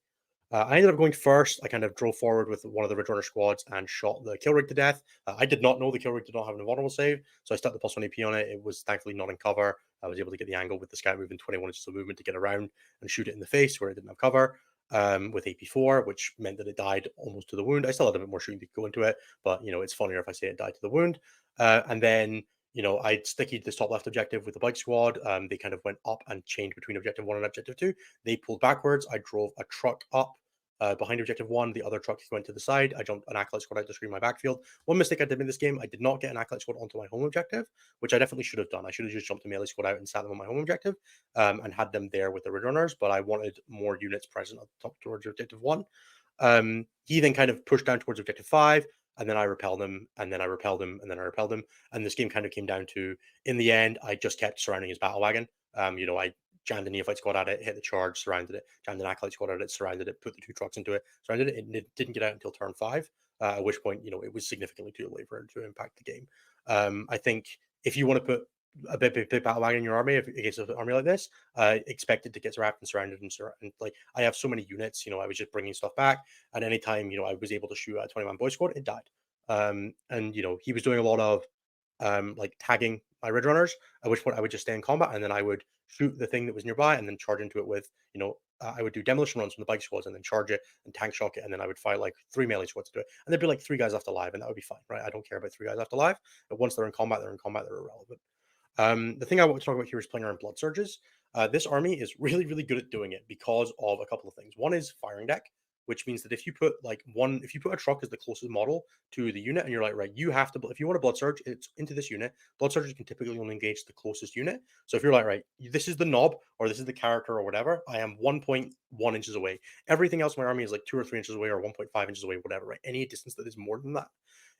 I ended up going first. I kind of drove forward with one of the returner squads and shot the kill rig to death. I did not know the kill rig did not have an invulnerable save, so I stuck the +1 AP on it. It was thankfully not in cover. I was able to get the angle with the scout moving 21 inches of movement to get around and shoot it in the face where it didn't have cover with AP4, which meant that it died almost to the wound. I still had a bit more shooting to go into it, but it's funnier if I say it died to the wound. And then I stickied this top left objective with the bike squad. They kind of went up and chained between objective 1 and objective 2. They pulled backwards. I drove a truck up behind objective 1, the other truck went to the side. I jumped an acolyte squad out to screen my backfield. One mistake I did in this game, I did not get an acolyte squad onto my home objective, which I definitely should have done. I should have just jumped a melee squad out and sat them on my home objective and had them there with the returners, but I wanted more units present at the top towards objective 1. He then kind of pushed down towards objective 5, and then I repelled him, and then I repelled him, and then I repelled him. And this game kind of came down to, in the end, I just kept surrounding his battle wagon. I jammed a neophyte squad at it, hit the charge, surrounded it, jammed an acolyte squad at it, surrounded it, put the 2 trucks into it, surrounded it. It didn't get out until turn 5, at which point, it was significantly too late for it to impact the game. I think if you want to put a big battle wagon in your army against an army like this, expect it to get wrapped and surrounded and like I have so many units, I was just bringing stuff back, and anytime I was able to shoot a 20-man boy squad, it died. And he was doing a lot of like tagging my red runners, at which point I would just stay in combat and then I would shoot the thing that was nearby and then charge into it with, I would do demolition runs from the bike squads and then charge it and tank shock it, and then I would fight like 3 melee squads to do it, and there'd be like 3 guys left alive, and that would be fine, right? I don't care about 3 guys left alive, but once they're in combat, they're irrelevant. The thing I want to talk about here is playing around blood surges. This army is really, really good at doing it because of a couple of things. One is firing deck, which means that if you put a truck as the closest model to the unit, and you're like, right, you have to, if you want a blood surge, it's into this unit. Blood surges can typically only engage the closest unit. So if you're like, right, this is the knob or this is the character or whatever, I am 1.1 inches away. Everything else in my army is like 2 or 3 inches away or 1.5 inches away, whatever, right? Any distance that is more than that.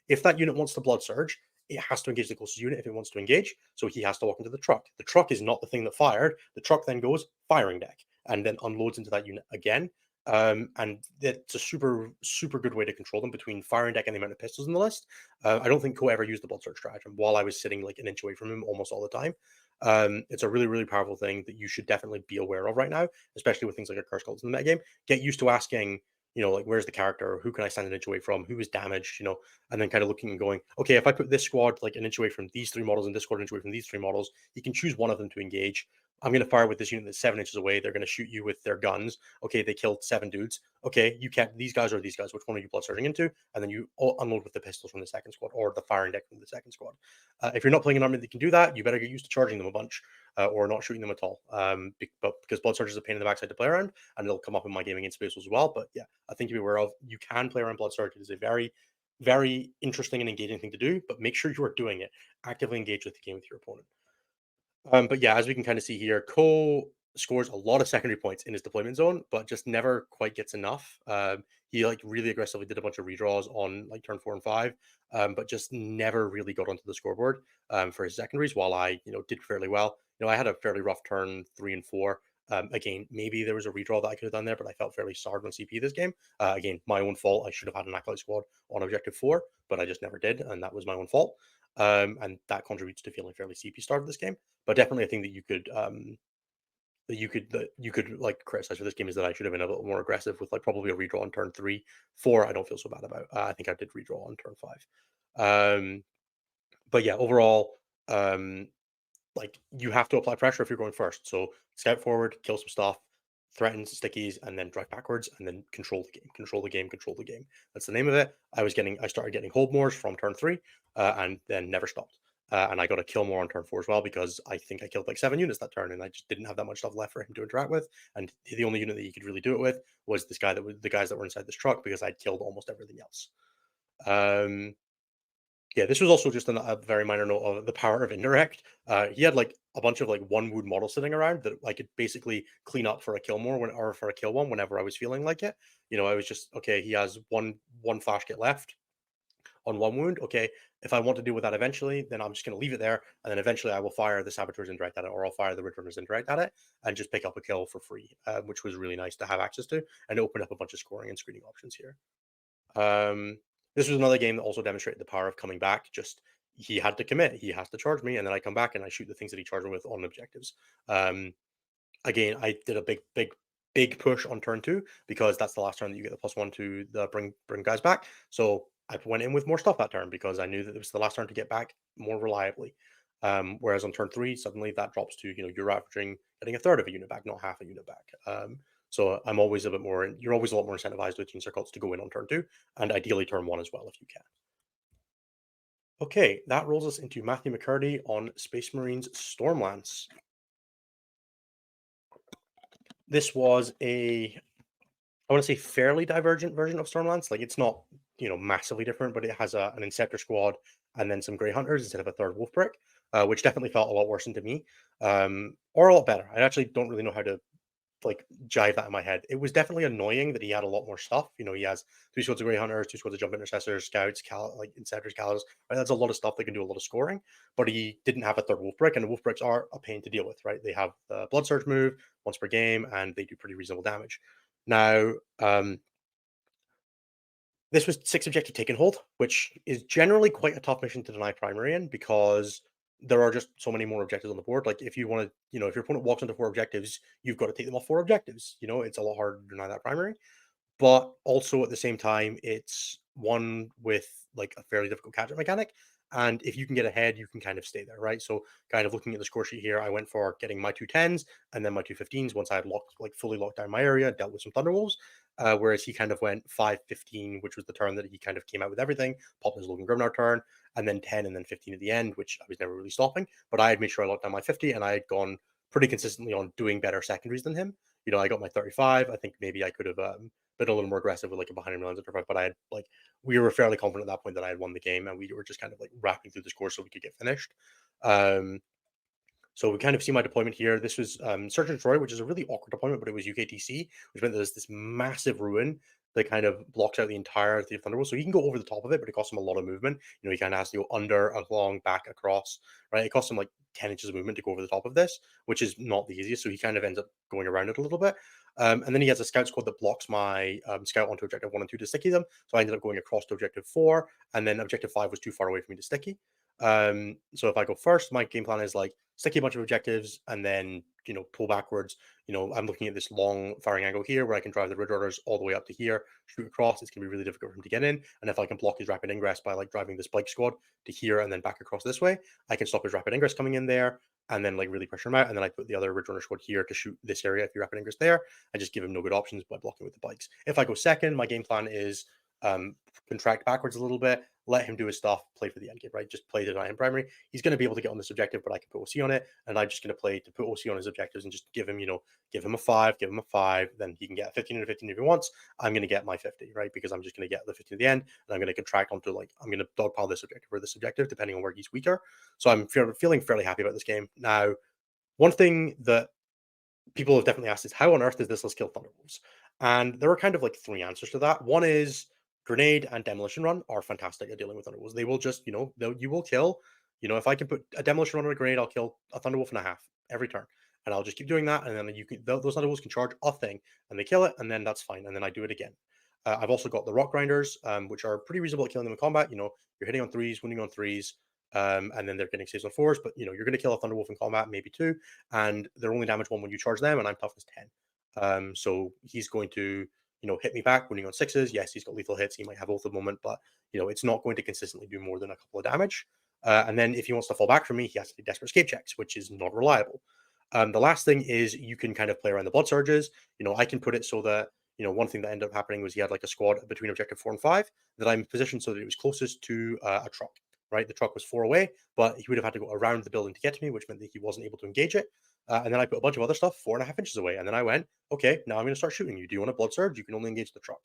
If that unit wants to blood surge, it has to engage the closest unit if it wants to engage. So he has to walk into the truck. The truck is not the thing that fired. The truck then goes firing deck and then unloads into that unit again. And that's a super, super good way to control them between firing deck and the amount of pistols in the list. I don't think Co ever used the blood surge stratagem while I was sitting like an inch away from him almost all the time. It's a really, really powerful thing that you should definitely be aware of right now, especially with things like a curse cults in the metagame. Get used to asking, like, where's the character? Who can I stand an inch away from? Who is damaged? And then kind of looking and going, okay, if I put this squad like an inch away from these 3 models and this squad an inch away from these 3 models, you can choose one of them to engage. I'm going to fire with this unit that's 7 inches away. They're going to shoot you with their guns. Okay, they killed 7 dudes. Okay, you can't. These guys or these guys. Which one are you blood surging into? And then you unload with the pistols from the second squad or the firing deck from the second squad. If you're not playing an army that can do that, you better get used to charging them a bunch or not shooting them at all. Because blood surge is a pain in the backside to play around, and it'll come up in my gaming in space as well. But yeah, I think to be aware of, you can play around blood surge. It is a very, very interesting and engaging thing to do. But make sure you are doing it. Actively engage with the game with your opponent. But yeah, as we can kind of see here, Cole scores a lot of secondary points in his deployment zone, but just never quite gets enough. He like really aggressively did a bunch of redraws on like turn 4 and 5, but just never really got onto the scoreboard for his secondaries. While I, did fairly well. I had a fairly rough turn 3 and 4. Again, maybe there was a redraw that I could have done there, but I felt fairly starved on CP this game. Again, my own fault. I should have had an Acolyte squad on objective 4, but I just never did, and that was my own fault. And that contributes to feeling fairly CP starved this game. But definitely, I think that you could like criticize for this game is that I should have been a little more aggressive with like probably a redraw on turn 3. 4, I don't feel so bad about. I think I did redraw on turn 5. But yeah, overall, like you have to apply pressure if you're going first. So scout forward, kill some stuff, threaten stickies, and then drive backwards, and then control the game, control the game, control the game. That's the name of it. I started getting hold mores from turn 3, and then never stopped. And I got a kill more on turn 4 as well because I think I killed like 7 units that turn, and I just didn't have that much stuff left for him to interact with. And the only unit that he could really do it with was this guy the guys that were inside this truck because I'd killed almost everything else. Yeah, this was also just a very minor note of the power of indirect. He had like a bunch of like 1 wound models sitting around that I could basically clean up for a kill more or for a kill one whenever I was feeling like it. I was just okay. He has one flash kit left on 1 wound. Okay, if I want to deal with that eventually, then I'm just going to leave it there, and then eventually I will fire the saboteurs indirect at it, or I'll fire the returners indirect at it, and just pick up a kill for free, which was really nice to have access to, and open up a bunch of scoring and screening options here. This was another game that also demonstrated the power of coming back. Just he had to commit. He has to charge me, and then I come back and I shoot the things that he charged me with on objectives. Again, I did a big push on turn 2 because that's the last turn that you get the +1 to the bring guys back. So I went in with more stuff that turn because I knew that it was the last turn to get back more reliably. Whereas on turn 3, suddenly that drops to you're averaging getting a third of a unit back, not half a unit back. So I'm always a bit more. You're always a lot more incentivized with Genestealer Cults to go in on turn 2, and ideally turn 1 as well if you can. Okay, that rolls us into Matthew McCurdy on Space Marines Stormlance. This was I want to say fairly divergent version of Stormlance. Like it's not massively different, but it has an Inceptor squad and then some Grey Hunters instead of a third Wolf Brick, which definitely felt a lot worse to me, or a lot better. I actually don't really know how to like jive that in my head. It was definitely annoying that he had a lot more stuff. He has 3 squads of Grey Hunters, 2 squads of Jump Intercessors, Scouts, like Inceptors, Callus. Right? That's a lot of stuff that can do a lot of scoring. But he didn't have a third Wolf Brick, and the Wolf Bricks are a pain to deal with. Right? They have the Blood Surge move once per game, and they do pretty reasonable damage. Now, this was 6 objective take and hold, which is generally quite a tough mission to deny primary in because there are just so many more objectives on the board. Like if you want to, if your opponent walks into 4 objectives, you've got to take them off 4 objectives. It's a lot harder to deny that primary. But also at the same time, it's one with like a fairly difficult catch-up mechanic. And if you can get ahead, you can kind of stay there, right? So kind of looking at the score sheet here, I went for getting my 2 10s and then my 2 15s once I had fully locked down my area, dealt with some Thunderwolves. Whereas he kind of went 5 15, which was the turn that he kind of came out with everything, popped his Logan Grimnar turn, and then 10 and then 15 at the end, which I was never really stopping. But I had made sure I locked down my 50 and I had gone pretty consistently on doing better secondaries than him. I got my 35. I think maybe I could have been a little more aggressive with like a behind him runs at 35, but I had we were fairly confident at that point that I had won the game, and we were just kind of like wrapping through the score so we could get finished. So we kind of see my deployment here. This was Search and Destroy, which is a really awkward deployment, but it was UKTC, which meant there's this massive ruin that kind of blocks out the entire Thief Thunderbolt. So he can go over the top of it, but it costs him a lot of movement. He kind of has to go under, along, back, across, right? It costs him like 10 inches of movement to go over the top of this, which is not the easiest. So he kind of ends up going around it a little bit. And then he has a scout squad that blocks my scout onto objective 1 and 2 to sticky them. So I ended up going across to objective 4, and then objective 5 was too far away for me to sticky. So if I go first, my game plan is like sticky a bunch of objectives and then pull backwards. I'm looking at this long firing angle here where I can drive the Ridge Runners all the way up to here, shoot across. It's gonna be really difficult for him to get in. And if I can block his rapid ingress by like driving the spike squad to here and then back across this way, I can stop his rapid ingress coming in there. and then like really pressure him out. And then I put the other Ridge Runner squad here to shoot this area if your rapid ingress there, and just give him no good options by blocking with the bikes. If I go second, my game plan is contract backwards a little bit, let him do his stuff, play for the end game, right? Just play to deny him primary. He's going to be able to get on this objective, but I can put OC on it, and I'm just going to play to put OC on his objectives and just give him, give him a 5, give him a 5, then he can get a 15 and a 15 if he wants. I'm going to get my 50, right? Because I'm just going to get the 15 at the end, and I'm going to contract onto I'm going to dogpile this objective or this objective, depending on where he's weaker. So I'm feeling fairly happy about this game. Now, one thing that people have definitely asked is how on earth does this list kill Thunderwolves? And there are kind of like 3 answers to that. One is Grenade and Demolition Run are fantastic at dealing with Thunderwolves. They will just, you will kill. If I can put a Demolition Run on a Grenade, I'll kill a Thunderwolf and a half every turn. And I'll just keep doing that. And then those Thunderwolves can charge a thing and they kill it. And then that's fine. And then I do it again. I've also got the Rock Grinders, which are pretty reasonable at killing them in combat. You're hitting on 3s, winning on 3s. And then they're getting saves on 4s, but you're going to kill a Thunderwolf in combat, maybe 2, and they're only damage 1 when you charge them, and I'm toughness 10. So he's going to, hit me back winning on 6s. Yes, he's got lethal hits. He might have both at the moment, but it's not going to consistently do more than a couple of damage. And then if he wants to fall back from me, he has to do desperate escape checks, which is not reliable. The last thing is you can kind of play around the blood surges. I can put it so that one thing that ended up happening was he had like a squad between objective 4 and 5 that I'm positioned so that it was closest to a truck. Right, the truck was 4 away, but he would have had to go around the building to get to me, which meant that he wasn't able to engage it. And then I put a bunch of other stuff 4.5 inches away, and then I went, okay, now I'm going to start shooting you. Do you want a blood surge? You can only engage the truck.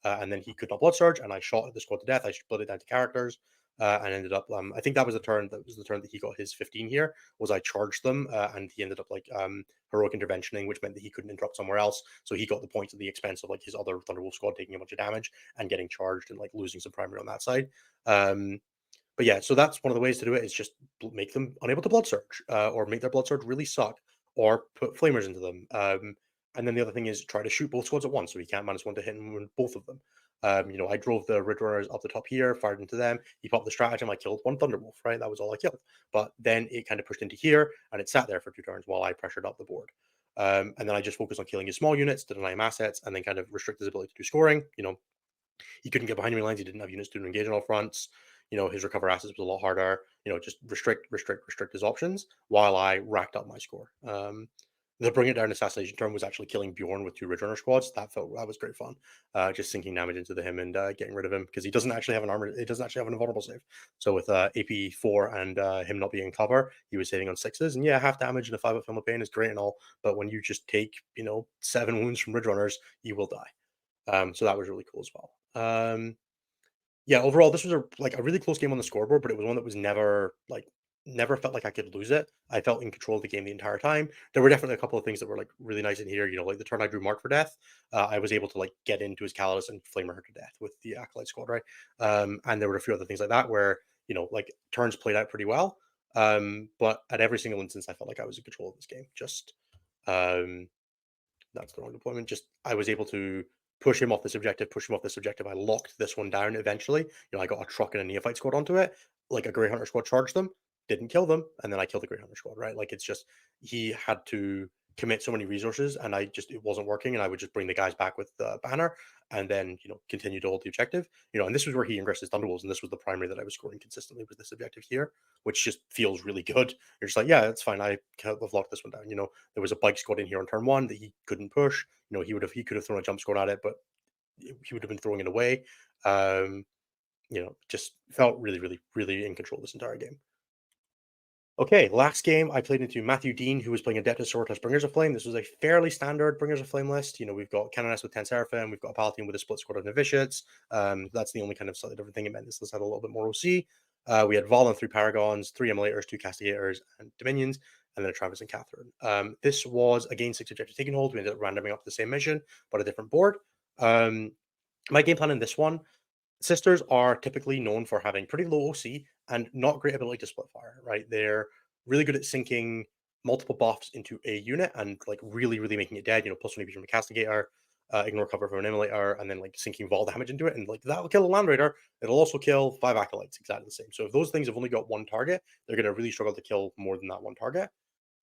And then he could not blood surge, and I shot the squad to death. I split it down to characters, and ended up. I think that was the turn. That was the turn that he got his 15 here. Was I charged them, and he ended up heroic interventioning, which meant that he couldn't interrupt somewhere else. So he got the points at the expense of his other Thunderwolf squad taking a bunch of damage and getting charged and losing some primary on that side. But yeah, so that's one of the ways to do it is just make them unable to blood surge, or make their blood surge really suck, or put flamers into them. And then the other thing is try to shoot both squads at once, so he can't -1 to hit and wound both of them. I drove the Ridge Runners up the top here, fired into them. He popped the stratagem. I killed 1 Thunderwolf, right? That was all I killed. But then it kind of pushed into here, and it sat there for 2 turns while I pressured up the board. And then I just focused on killing his small units to deny him assets, and then kind of restrict his ability to do scoring. He couldn't get behind enemy lines. He didn't have units to engage on all fronts. His recover assets was a lot harder. Just restrict his options while I racked up my score. The Bring It Down assassination turn was actually killing Bjorn with 2 Ridge Runner squads. That was great fun. Just sinking damage into him and getting rid of him because he doesn't actually have an armor. It doesn't actually have an invulnerable save. So with AP 4 and him not being in cover, he was hitting on 6s. And yeah, half damage and a 5 film of pain is great and all, but when you just take 7 wounds from Ridge Runners, you will die. So that was really cool as well. Yeah, overall, this was a really close game on the scoreboard, but it was one that was never felt like I could lose it. I felt in control of the game the entire time. There were definitely a couple of things that were really nice in here. The turn I drew Mark for death, I was able to get into his Calidus and flamer her to death with the Acolyte squad, right? And there were a few other things like that where turns played out pretty well. But at every single instance, I felt like I was in control of this game. Just that's the wrong deployment. Just I was able to push him off this objective. I locked this one down eventually. I got a truck and a neophyte squad onto it. A Grey Hunter squad charged them, didn't kill them, and then I killed the Grey Hunter squad, right? It's just he had to commit so many resources, and it wasn't working, and I would just bring the guys back with the banner, and then continue to hold the objective. And this was where he ingressed his Thunderwolves, and this was the primary that I was scoring consistently with this objective here, which just feels really good. You're just yeah, it's fine. I have locked this one down. There was a bike squad in here on turn 1 that he couldn't push. He could have thrown a jump squad at it, but he would have been throwing it away. Just felt really, really, really in control this entire game. Okay, last game I played into Matthew Dean, who was playing Adeptus Sororitas Bringers of Flame. This was a fairly standard Bringers of Flame list. We've got Canoness with 10 Seraphim, we've got a Palatine with a split squad of Novitiates. That's the only kind of slightly different thing. It meant this list had a little bit more OC. We had Vol and 3 Paragons, 3 Immolators, 2 Castigators, and Dominions, and then a Travis and Catherine. This was, again, 6 objective taking hold. We ended up randoming up the same mission, but a different board. My game plan in this one, Sisters are typically known for having pretty low OC and not great ability to split fire, right? They're really good at sinking multiple buffs into a unit and really, really making it dead, plus 1 from a Castigator, ignore cover from an Immolator, and then sinking Vol damage into it. And that'll kill a Land Raider. It'll also kill 5 Acolytes, exactly the same. So if those things have only got 1 target, they're going to really struggle to kill more than that 1 target.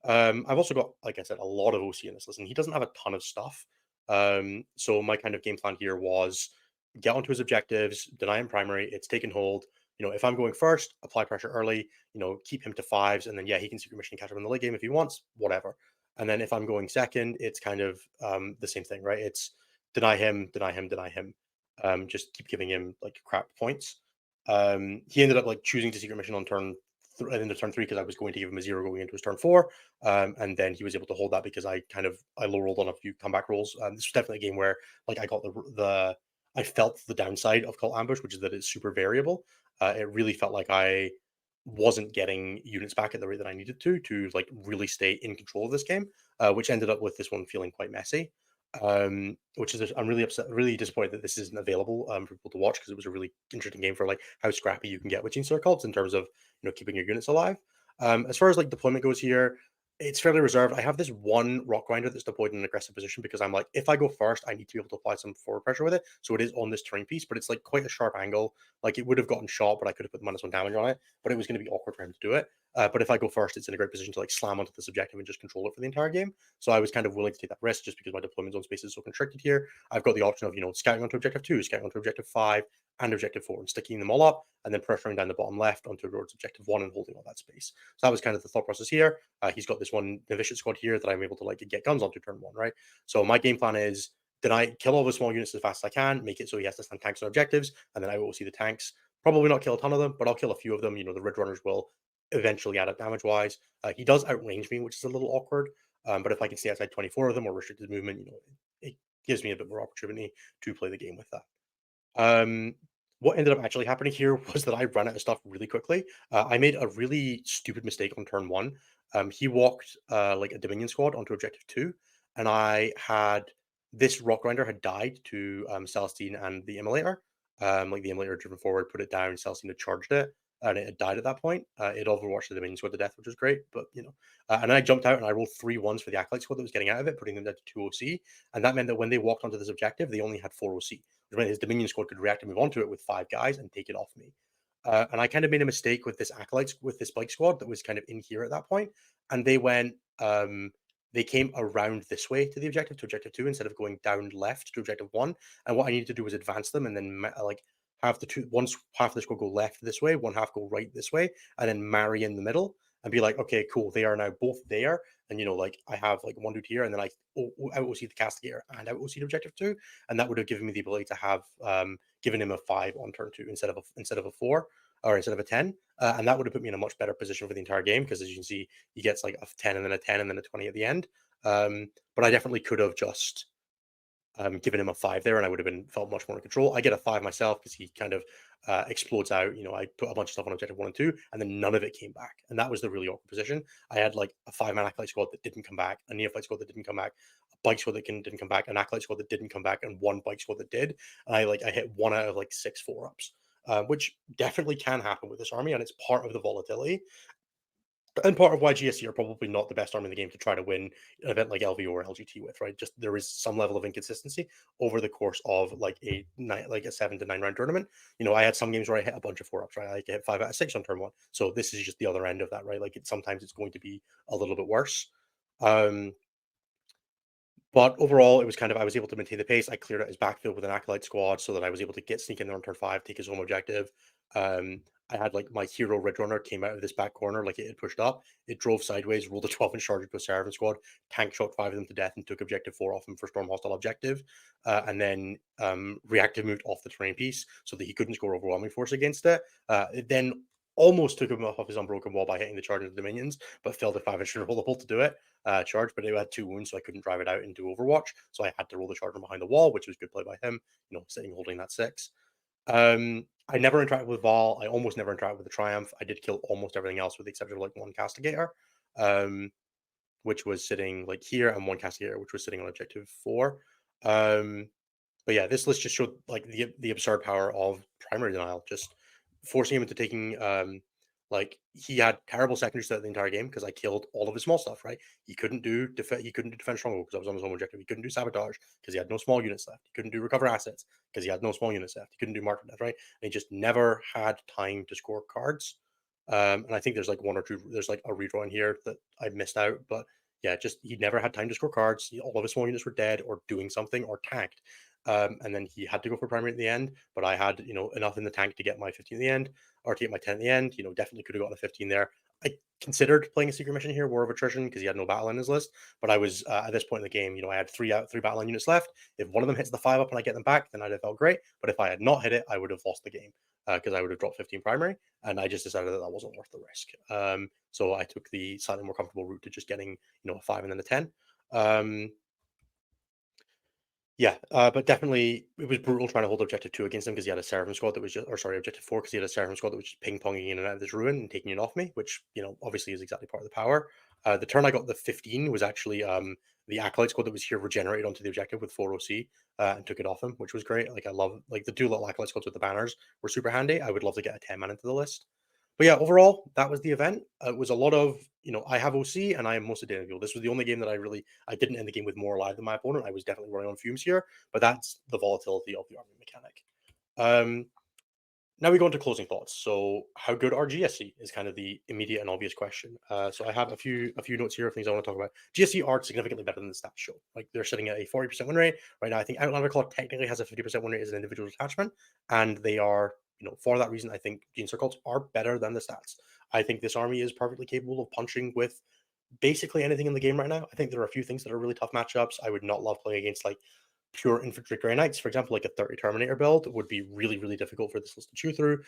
I've also got, like I said, a lot of OC in this list, and he doesn't have a ton of stuff. So my kind of game plan here was get onto his objectives, deny him primary. It's taken hold. if I'm going first, apply pressure early, keep him to fives, and then yeah, he can secret mission and catch up in the late game if he wants, whatever. And then if I'm going second, it's kind of the same thing, right? It's deny him, deny him, deny him. Just keep giving him like crap points. He ended up like choosing to secret mission on turn 3 because I was going to give him a 0 going into his turn 4, and then he was able to hold that because I low rolled on a few comeback rolls. This was definitely a game where like I got the I felt the downside of Cult Ambush, which is that it's super variable. It really felt like I wasn't getting units back at the rate that I needed to like really stay in control of this game, which ended up with this one feeling quite messy. Which is I'm really upset, really disappointed that this isn't available for people to watch because it was a really interesting game for like how scrappy you can get with Genestealer Cults in terms of keeping your units alive. As far as like deployment goes here, it's fairly reserved. I have this one rock grinder that's deployed in an aggressive position because I'm like, if I go first, I need to be able to apply some forward pressure with it. So it is on this terrain piece, but it's like quite a sharp angle. Like it would have gotten shot, but I could have put -1 damage on it. But it was going to be awkward for him to do it. But if I go first, it's in a great position to like slam onto this objective and just control it for the entire game. So I was kind of willing to take that risk just because my deployment zone space is so constricted here. I've got the option of scouting onto objective 2, scouting onto objective 5, and objective 4, and sticking them all up, and then pressuring down the bottom left onto towards objective 1 and holding all that space. So that was kind of the thought process here. He's got this one novitiate squad here that I'm able to like get guns onto turn 1, right? So my game plan is then I kill all the small units as fast as I can, make it so he has to stand tanks on objectives, and then I will see the tanks. Probably not kill a ton of them, but I'll kill a few of them. The Ridge Runners will eventually add up damage-wise. He does outrange me, which is a little awkward. But if I can stay outside 24 of them or restrict his movement, it gives me a bit more opportunity to play the game with that. What ended up actually happening here was that I ran out of stuff really quickly. I made a really stupid mistake on turn 1. He walked like a Dominion squad onto objective 2, and I had this rock grinder had died to Celestine and the Immolator. Like the Immolator driven forward, put it down, Celestine had charged it, and it had died at that point. It overwatched the Dominion squad to death, which was great, but and then I jumped out and I rolled 3 ones for the Acolyte squad that was getting out of it, putting them down to 2 OC, and that meant that when they walked onto this objective, they only had 4 OC, which meant his Dominion squad could react and move onto it with 5 guys and take it off me. And I kind of made a mistake with this Acolytes, with this Bike squad that was kind of in here at that point, and they came around this way to the objective, to objective 2, instead of going down left to objective 1. And what I needed to do was advance them and then like have once half of the squad go left this way, one half go right this way, and then marry in the middle and be like, okay, cool, they are now both there. And like I have like one dude here, and then I out OC the Castigator and out OC objective 2, and that would have given me the ability to have given him a 5 on turn 2 instead of a 4 or instead of a 10, and that would have put me in a much better position for the entire game because as you can see, he gets like a 10 and then a 10 and then a 20 at the end. But I definitely could have just given him a 5 there, and I would have felt much more in control. I get a 5 myself because he kind of explodes out. I put a bunch of stuff on objective 1 and 2, and then none of it came back, and that was the really awkward position. I had like a 5-man Acolyte squad that didn't come back, a Neophyte squad that didn't come back, a Bike squad that didn't come back, an Acolyte squad that didn't come back, and one Bike squad that did. And I hit 1 out of like 6 4-ups, which definitely can happen with this army, and it's part of the volatility. And part of why GSC are probably not the best army in the game to try to win an event like LVO or LGT with, right? Just there is some level of inconsistency over the course of like a 7 to 9 round tournament. I had some games where I hit a bunch of 4-ups, right? I hit 5 out of 6 on turn 1. So this is just the other end of that, right? Like sometimes it's going to be a little bit worse. But overall, it was kind of I was able to maintain the pace. I cleared out his backfield with an Acolyte squad so that I was able to sneak in there on turn 5, take his home objective. I had like my hero Ridge Runner came out of this back corner, like it had pushed up. It drove sideways, rolled a 12-inch charge into a Seraphim squad, tank shot 5 of them to death, and took objective 4 off him for storm hostile objective. And then reactive moved off the terrain piece so that he couldn't score overwhelming force against it. It then almost took him off his unbroken wall by hitting the charge of the Dominions, but failed at 5-inch rollable to do it. Charge, but it had 2 wounds, so I couldn't drive it out into Overwatch. So I had to roll the charge from behind the wall, which was good play by him, sitting holding that 6. I never interacted with Val. I almost never interacted with the Triumph. I did kill almost everything else with the exception of like 1 Castigator, which was sitting like here, and 1 Castigator, which was sitting on objective 4. But yeah, this list just showed like the absurd power of primary denial, just forcing him into taking like he had terrible secondaries throughout the entire game because I killed all of his small stuff, right? He couldn't do defense stronghold because I was on his home objective. He couldn't do sabotage because he had no small units left. He couldn't do recover assets because he had no small units left. He couldn't do mark of death, right? And he just never had time to score cards. And I think there's like 1 or 2. There's like a redraw in here that I missed out, but yeah, just he never had time to score cards. All of his small units were dead or doing something or tanked. and then he had to go for primary at the end. But I had enough in the tank to get my 15 at the end, or to get my 10 at the end. Definitely could have gotten a 15 there. I considered playing a secret mission here, War of Attrition, because he had no battle in his list. But I was at this point in the game, I had three battle line units left. If one of them hits the 5 up and I get them back, then I'd have felt great. But if I had not hit it, I would have lost the game because I would have dropped 15 primary, and I just decided that wasn't worth the risk. So I took the slightly more comfortable route to just getting a 5 and then a 10. Yeah, but definitely it was brutal trying to hold objective 2 against him because he had a Seraphim squad that was just, or sorry, objective 4 because he had a Seraphim squad that was just ping-ponging in and out of this ruin and taking it off me, which, obviously is exactly part of the power. The turn I got the 15 was actually the Acolyte squad that was here regenerated onto the objective with 4 OC and took it off him, which was great. Like, I love, like, the 2 little Acolyte squads with the banners were super handy. I would love to get a 10-man into the list. But yeah, overall, that was the event. It was a lot of, I have OC and I am mostly data fuel. This was the only game that I didn't end the game with more alive than my opponent. I was definitely running on fumes here, but that's the volatility of the army mechanic. Now we go into closing thoughts. So, how good are GSC is kind of the immediate and obvious question. So I have a few notes here of things I want to talk about. GSC are significantly better than the stats show. Like, they're sitting at a 40% win rate right now. I think Outlander Claw technically has a 50% win rate as an individual detachment, and they are, for that reason, I think Genestealer Cults are better than the stats. I think this army is perfectly capable of punching with basically anything in the game right now. I think there are a few things that are really tough matchups. I would not love playing against like pure infantry Grey Knights, for example, like a 30 Terminator build would be really, really difficult for this list to chew through.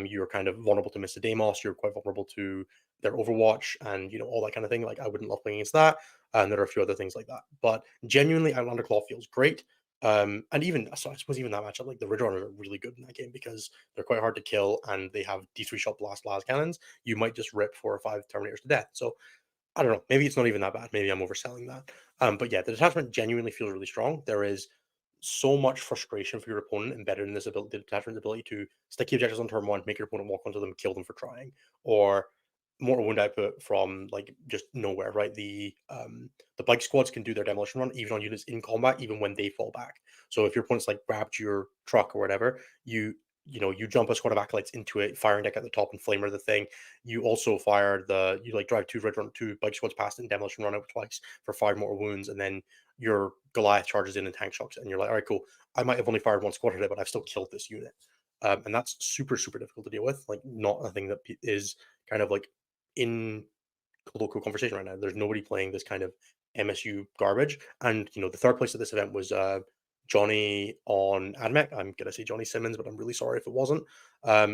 You're kind of vulnerable to Mr. Deimos, you're quite vulnerable to their Overwatch and all that kind of thing. Like, I wouldn't love playing against that. And there are a few other things like that. But genuinely, Outlander Claw feels great. And even so, I suppose even that matchup, like the Ridge Runners are really good in that game because they're quite hard to kill and they have D3 shot blast las cannons. You might just rip 4 or 5 Terminators to death. So I don't know. Maybe it's not even that bad. Maybe I'm overselling that. But yeah, the detachment genuinely feels really strong. There is so much frustration for your opponent embedded in this ability, the detachment's ability to stick the objectives on turn 1, make your opponent walk onto them, kill them for trying, or mortal wound output from like just nowhere. Right, the bike squads can do their demolition run even on units in combat, even when they fall back. So if your opponent's like grabbed your truck or whatever, you jump a squad of acolytes into it, firing deck at the top and flamer the thing. You also fire you like drive two bike squads past it and demolition run out twice for 5 mortal wounds, and then your Goliath charges in and tank shocks, and you're like, all right, cool. I might have only fired 1 squad today, but I've still killed this unit. And that's super, super difficult to deal with. Like, not a thing that is kind of like in local conversation right now. There's nobody playing this kind of MSU garbage. And the third place at this event was Johnny on AdMech. I'm gonna say Johnny Simmons, but I'm really sorry if it wasn't.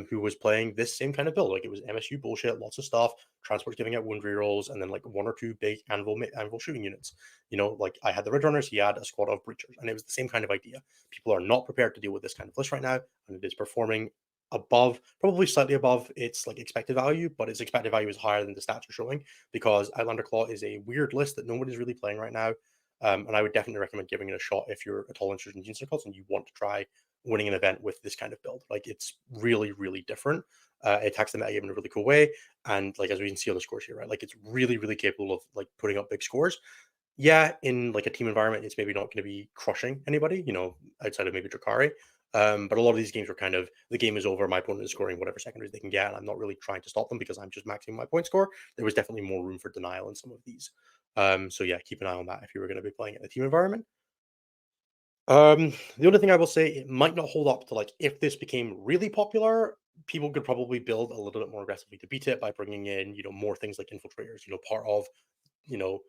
Who was playing this same kind of build? Like, it was MSU bullshit, lots of stuff. Transport's giving out wound rerolls, and then like 1 or 2 big anvil shooting units. Like, I had the Ridge Runners, he had a squad of breachers, and it was the same kind of idea. People are not prepared to deal with this kind of list right now, and it is performing above, probably slightly above its like expected value, but its expected value is higher than the stats are showing because Outlander Claw is a weird list that nobody's really playing right now. And I would definitely recommend giving it a shot if you're at all interested in Genestealer Cults and you want to try winning an event with this kind of build. Like, it's really, really different. It attacks the metagame in a really cool way. And like, as we can see on the scores here, right? Like, it's really, really capable of like putting up big scores. Yeah, in like a team environment, it's maybe not going to be crushing anybody, outside of maybe Drukhari. But a lot of these games are kind of, the game is over, my opponent is scoring whatever secondaries they can get, and I'm not really trying to stop them because I'm just maxing my point score. There was definitely more room for denial in some of these. So yeah, keep an eye on that if you were going to be playing in a team environment. The only thing I will say, it might not hold up to like if this became really popular, people could probably build a little bit more aggressively to beat it by bringing in, more things like infiltrators. Part of, you know,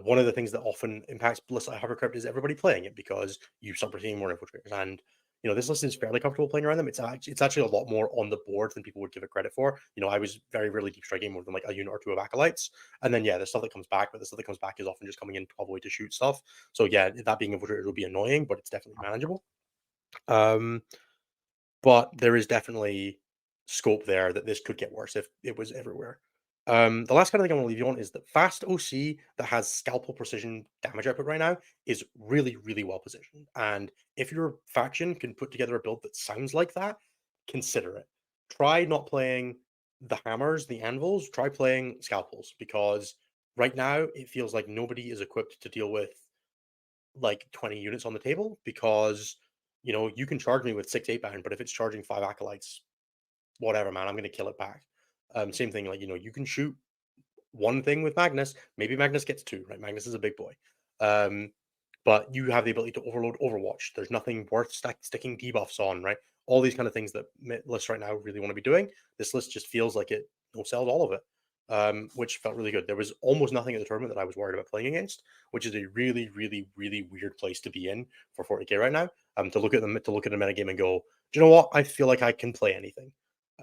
one of the things that often impacts Bliss Hypercrypt is everybody playing it because you start seeing more infiltrators. And this list is fairly comfortable playing around them. It's actually a lot more on the board than people would give it credit for. I was very really deep striking more than like a unit or 2 of acolytes, and then yeah, the stuff that comes back, but the stuff that comes back is often just coming in 12 way to shoot stuff. So yeah, that being infiltrators will be annoying, but it's definitely manageable. But there is definitely scope there that this could get worse if it was everywhere. The last kind of thing I want to leave you on is that fast OC that has scalpel precision damage output right now is really, really well positioned. And if your faction can put together a build that sounds like that, consider it. Try not playing the hammers, the anvils, try playing scalpels, because right now it feels like nobody is equipped to deal with like 20 units on the table because you can charge me with 6 8 bound, but if it's charging 5 acolytes, whatever, man, I'm gonna kill it back. Same thing, like you can shoot one thing with Magnus, maybe Magnus gets 2, right? Magnus is a big boy. but you have the ability to overload Overwatch. There's nothing worth sticking debuffs on, right? All these kind of things that lists right now really want to be doing. This list just feels like it sells all of it, which felt really good. There was almost nothing at the tournament that I was worried about playing against, which is a really, really, really weird place to be in for 40k right now. To look at them, to look at a metagame and go, do you know what? I feel like I can play anything,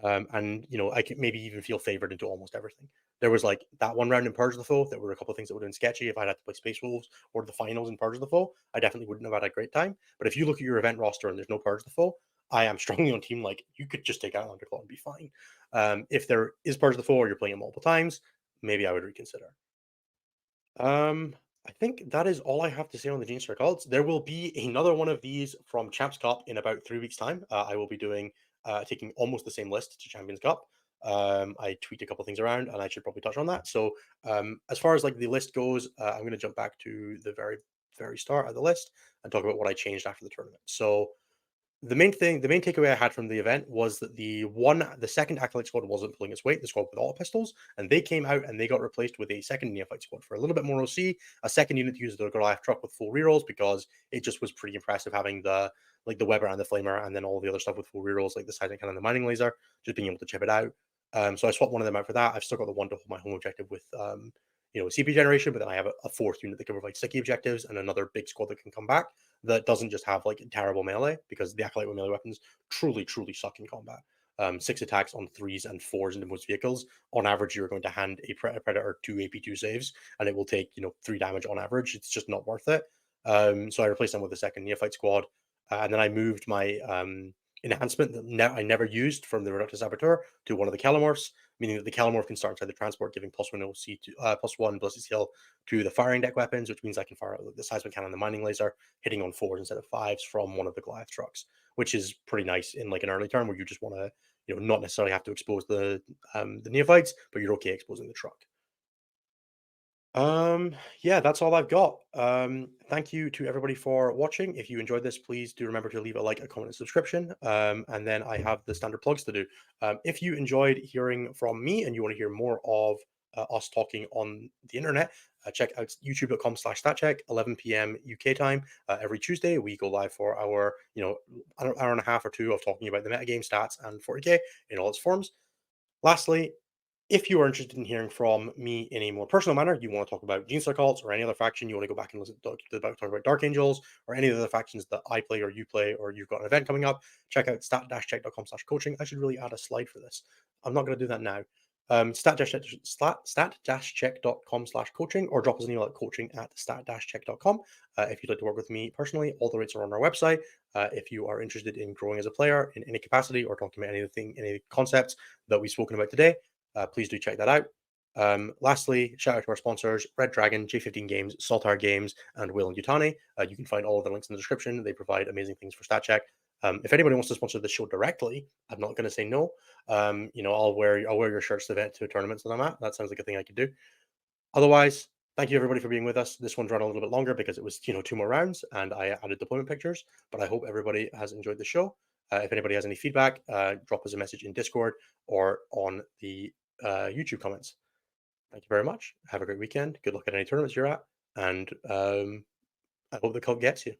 and I can maybe even feel favored into almost everything. There was like that one round in Purge of the Foe. There were a couple of things that would have been sketchy if I'd had to play Space Wolves or the finals in Purge of the Foe. I definitely wouldn't have had a great time. But if you look at your event roster and there's no Purge of the Foe, I am strongly on team like you could just take Outlander Claw and be fine. If there is Purge of the Foe or you're playing it multiple times, maybe I would reconsider. I think that is all I have to say on the Genestealer Cults. There will be another one of these from Champs Cup in about 3 weeks' time. I will be doing taking almost the same list to Champions Cup. I tweaked a couple things around, and I should probably touch on that. So, as far as like the list goes, I'm going to jump back to the very start of the list and talk about what I changed after the tournament. So, the main takeaway I had from the event was that the second Acolyte squad wasn't pulling its weight, the squad with auto pistols, and they came out and they got replaced with a second Neophyte squad for a little bit more OC, a second unit to use the Goliath truck with full rerolls because it just was pretty impressive having the Weber and the Flamer and then all the other stuff with full rerolls like the Seismic Cannon and the Mining Laser, just being able to chip it out. So I swapped one of them out for that. I've still got the one to hold my home objective with CP generation, but then I have a fourth unit that can provide sticky objectives and another big squad that can come back that doesn't just have like terrible melee because the Acolyte with melee weapons truly, truly suck in combat. 6 attacks on 3s and 4s into most vehicles. On average, you're going to hand a Predator 2 AP2 saves, and it will take 3 damage on average. It's just not worth it. So I replaced them with the second Neophyte squad, and then I moved my enhancement that I never used from the Reductus Saboteur to one of the Calomorphs, meaning that the Calomorph can start inside the transport, giving +1 OC to +1 ballistic skill to the firing deck weapons, which means I can fire out the Seismic Cannon and the Mining Laser, hitting on 4s instead of 5s from one of the Goliath trucks, which is pretty nice in like an early turn where you just want to, not necessarily have to expose the Neophytes, but you're okay exposing the truck. Yeah, that's all I've got. Thank you to everybody for watching. If you enjoyed this, please do remember to leave a like, a comment, and subscription. And then I have the standard plugs to do. If you enjoyed hearing from me and you want to hear more of us talking on the internet, check out youtube.com/statcheck, 11 p.m. UK time. Every Tuesday, we go live for our, an hour and a half or two of talking about the metagame stats and 40k in all its forms. Lastly, if you are interested in hearing from me in a more personal manner, you want to talk about Genestealer Cults or any other faction, you want to go back and listen to talk about Dark Angels or any of the other factions that I play or you play, or you've got an event coming up, check out stat-check.com/coaching. I should really add a slide for this. I'm not going to do that now. Stat-check.com/coaching, or drop us an email at coaching@stat-check.com. If you'd like to work with me personally, all the rates are on our website. If you are interested in growing as a player in any capacity or talking about anything, any concepts that we've spoken about today, please do check that out. Lastly, shout out to our sponsors, Red Dragon, J15 Games, Saltar Games, and Will and Yutani. You can find all of the links in the description. They provide amazing things for StatCheck. If anybody wants to sponsor the show directly, I'm not going to say no. I'll wear your shirts to tournaments that I'm at. That sounds like a thing I could do. Otherwise, thank you everybody for being with us. This one's run a little bit longer because it was 2 more rounds and I added deployment pictures. But I hope everybody has enjoyed the show. If anybody has any feedback, drop us a message in Discord or on the YouTube comments. Thank you very much. Have a great weekend. Good luck at any tournaments you're at, and I hope the cult gets you.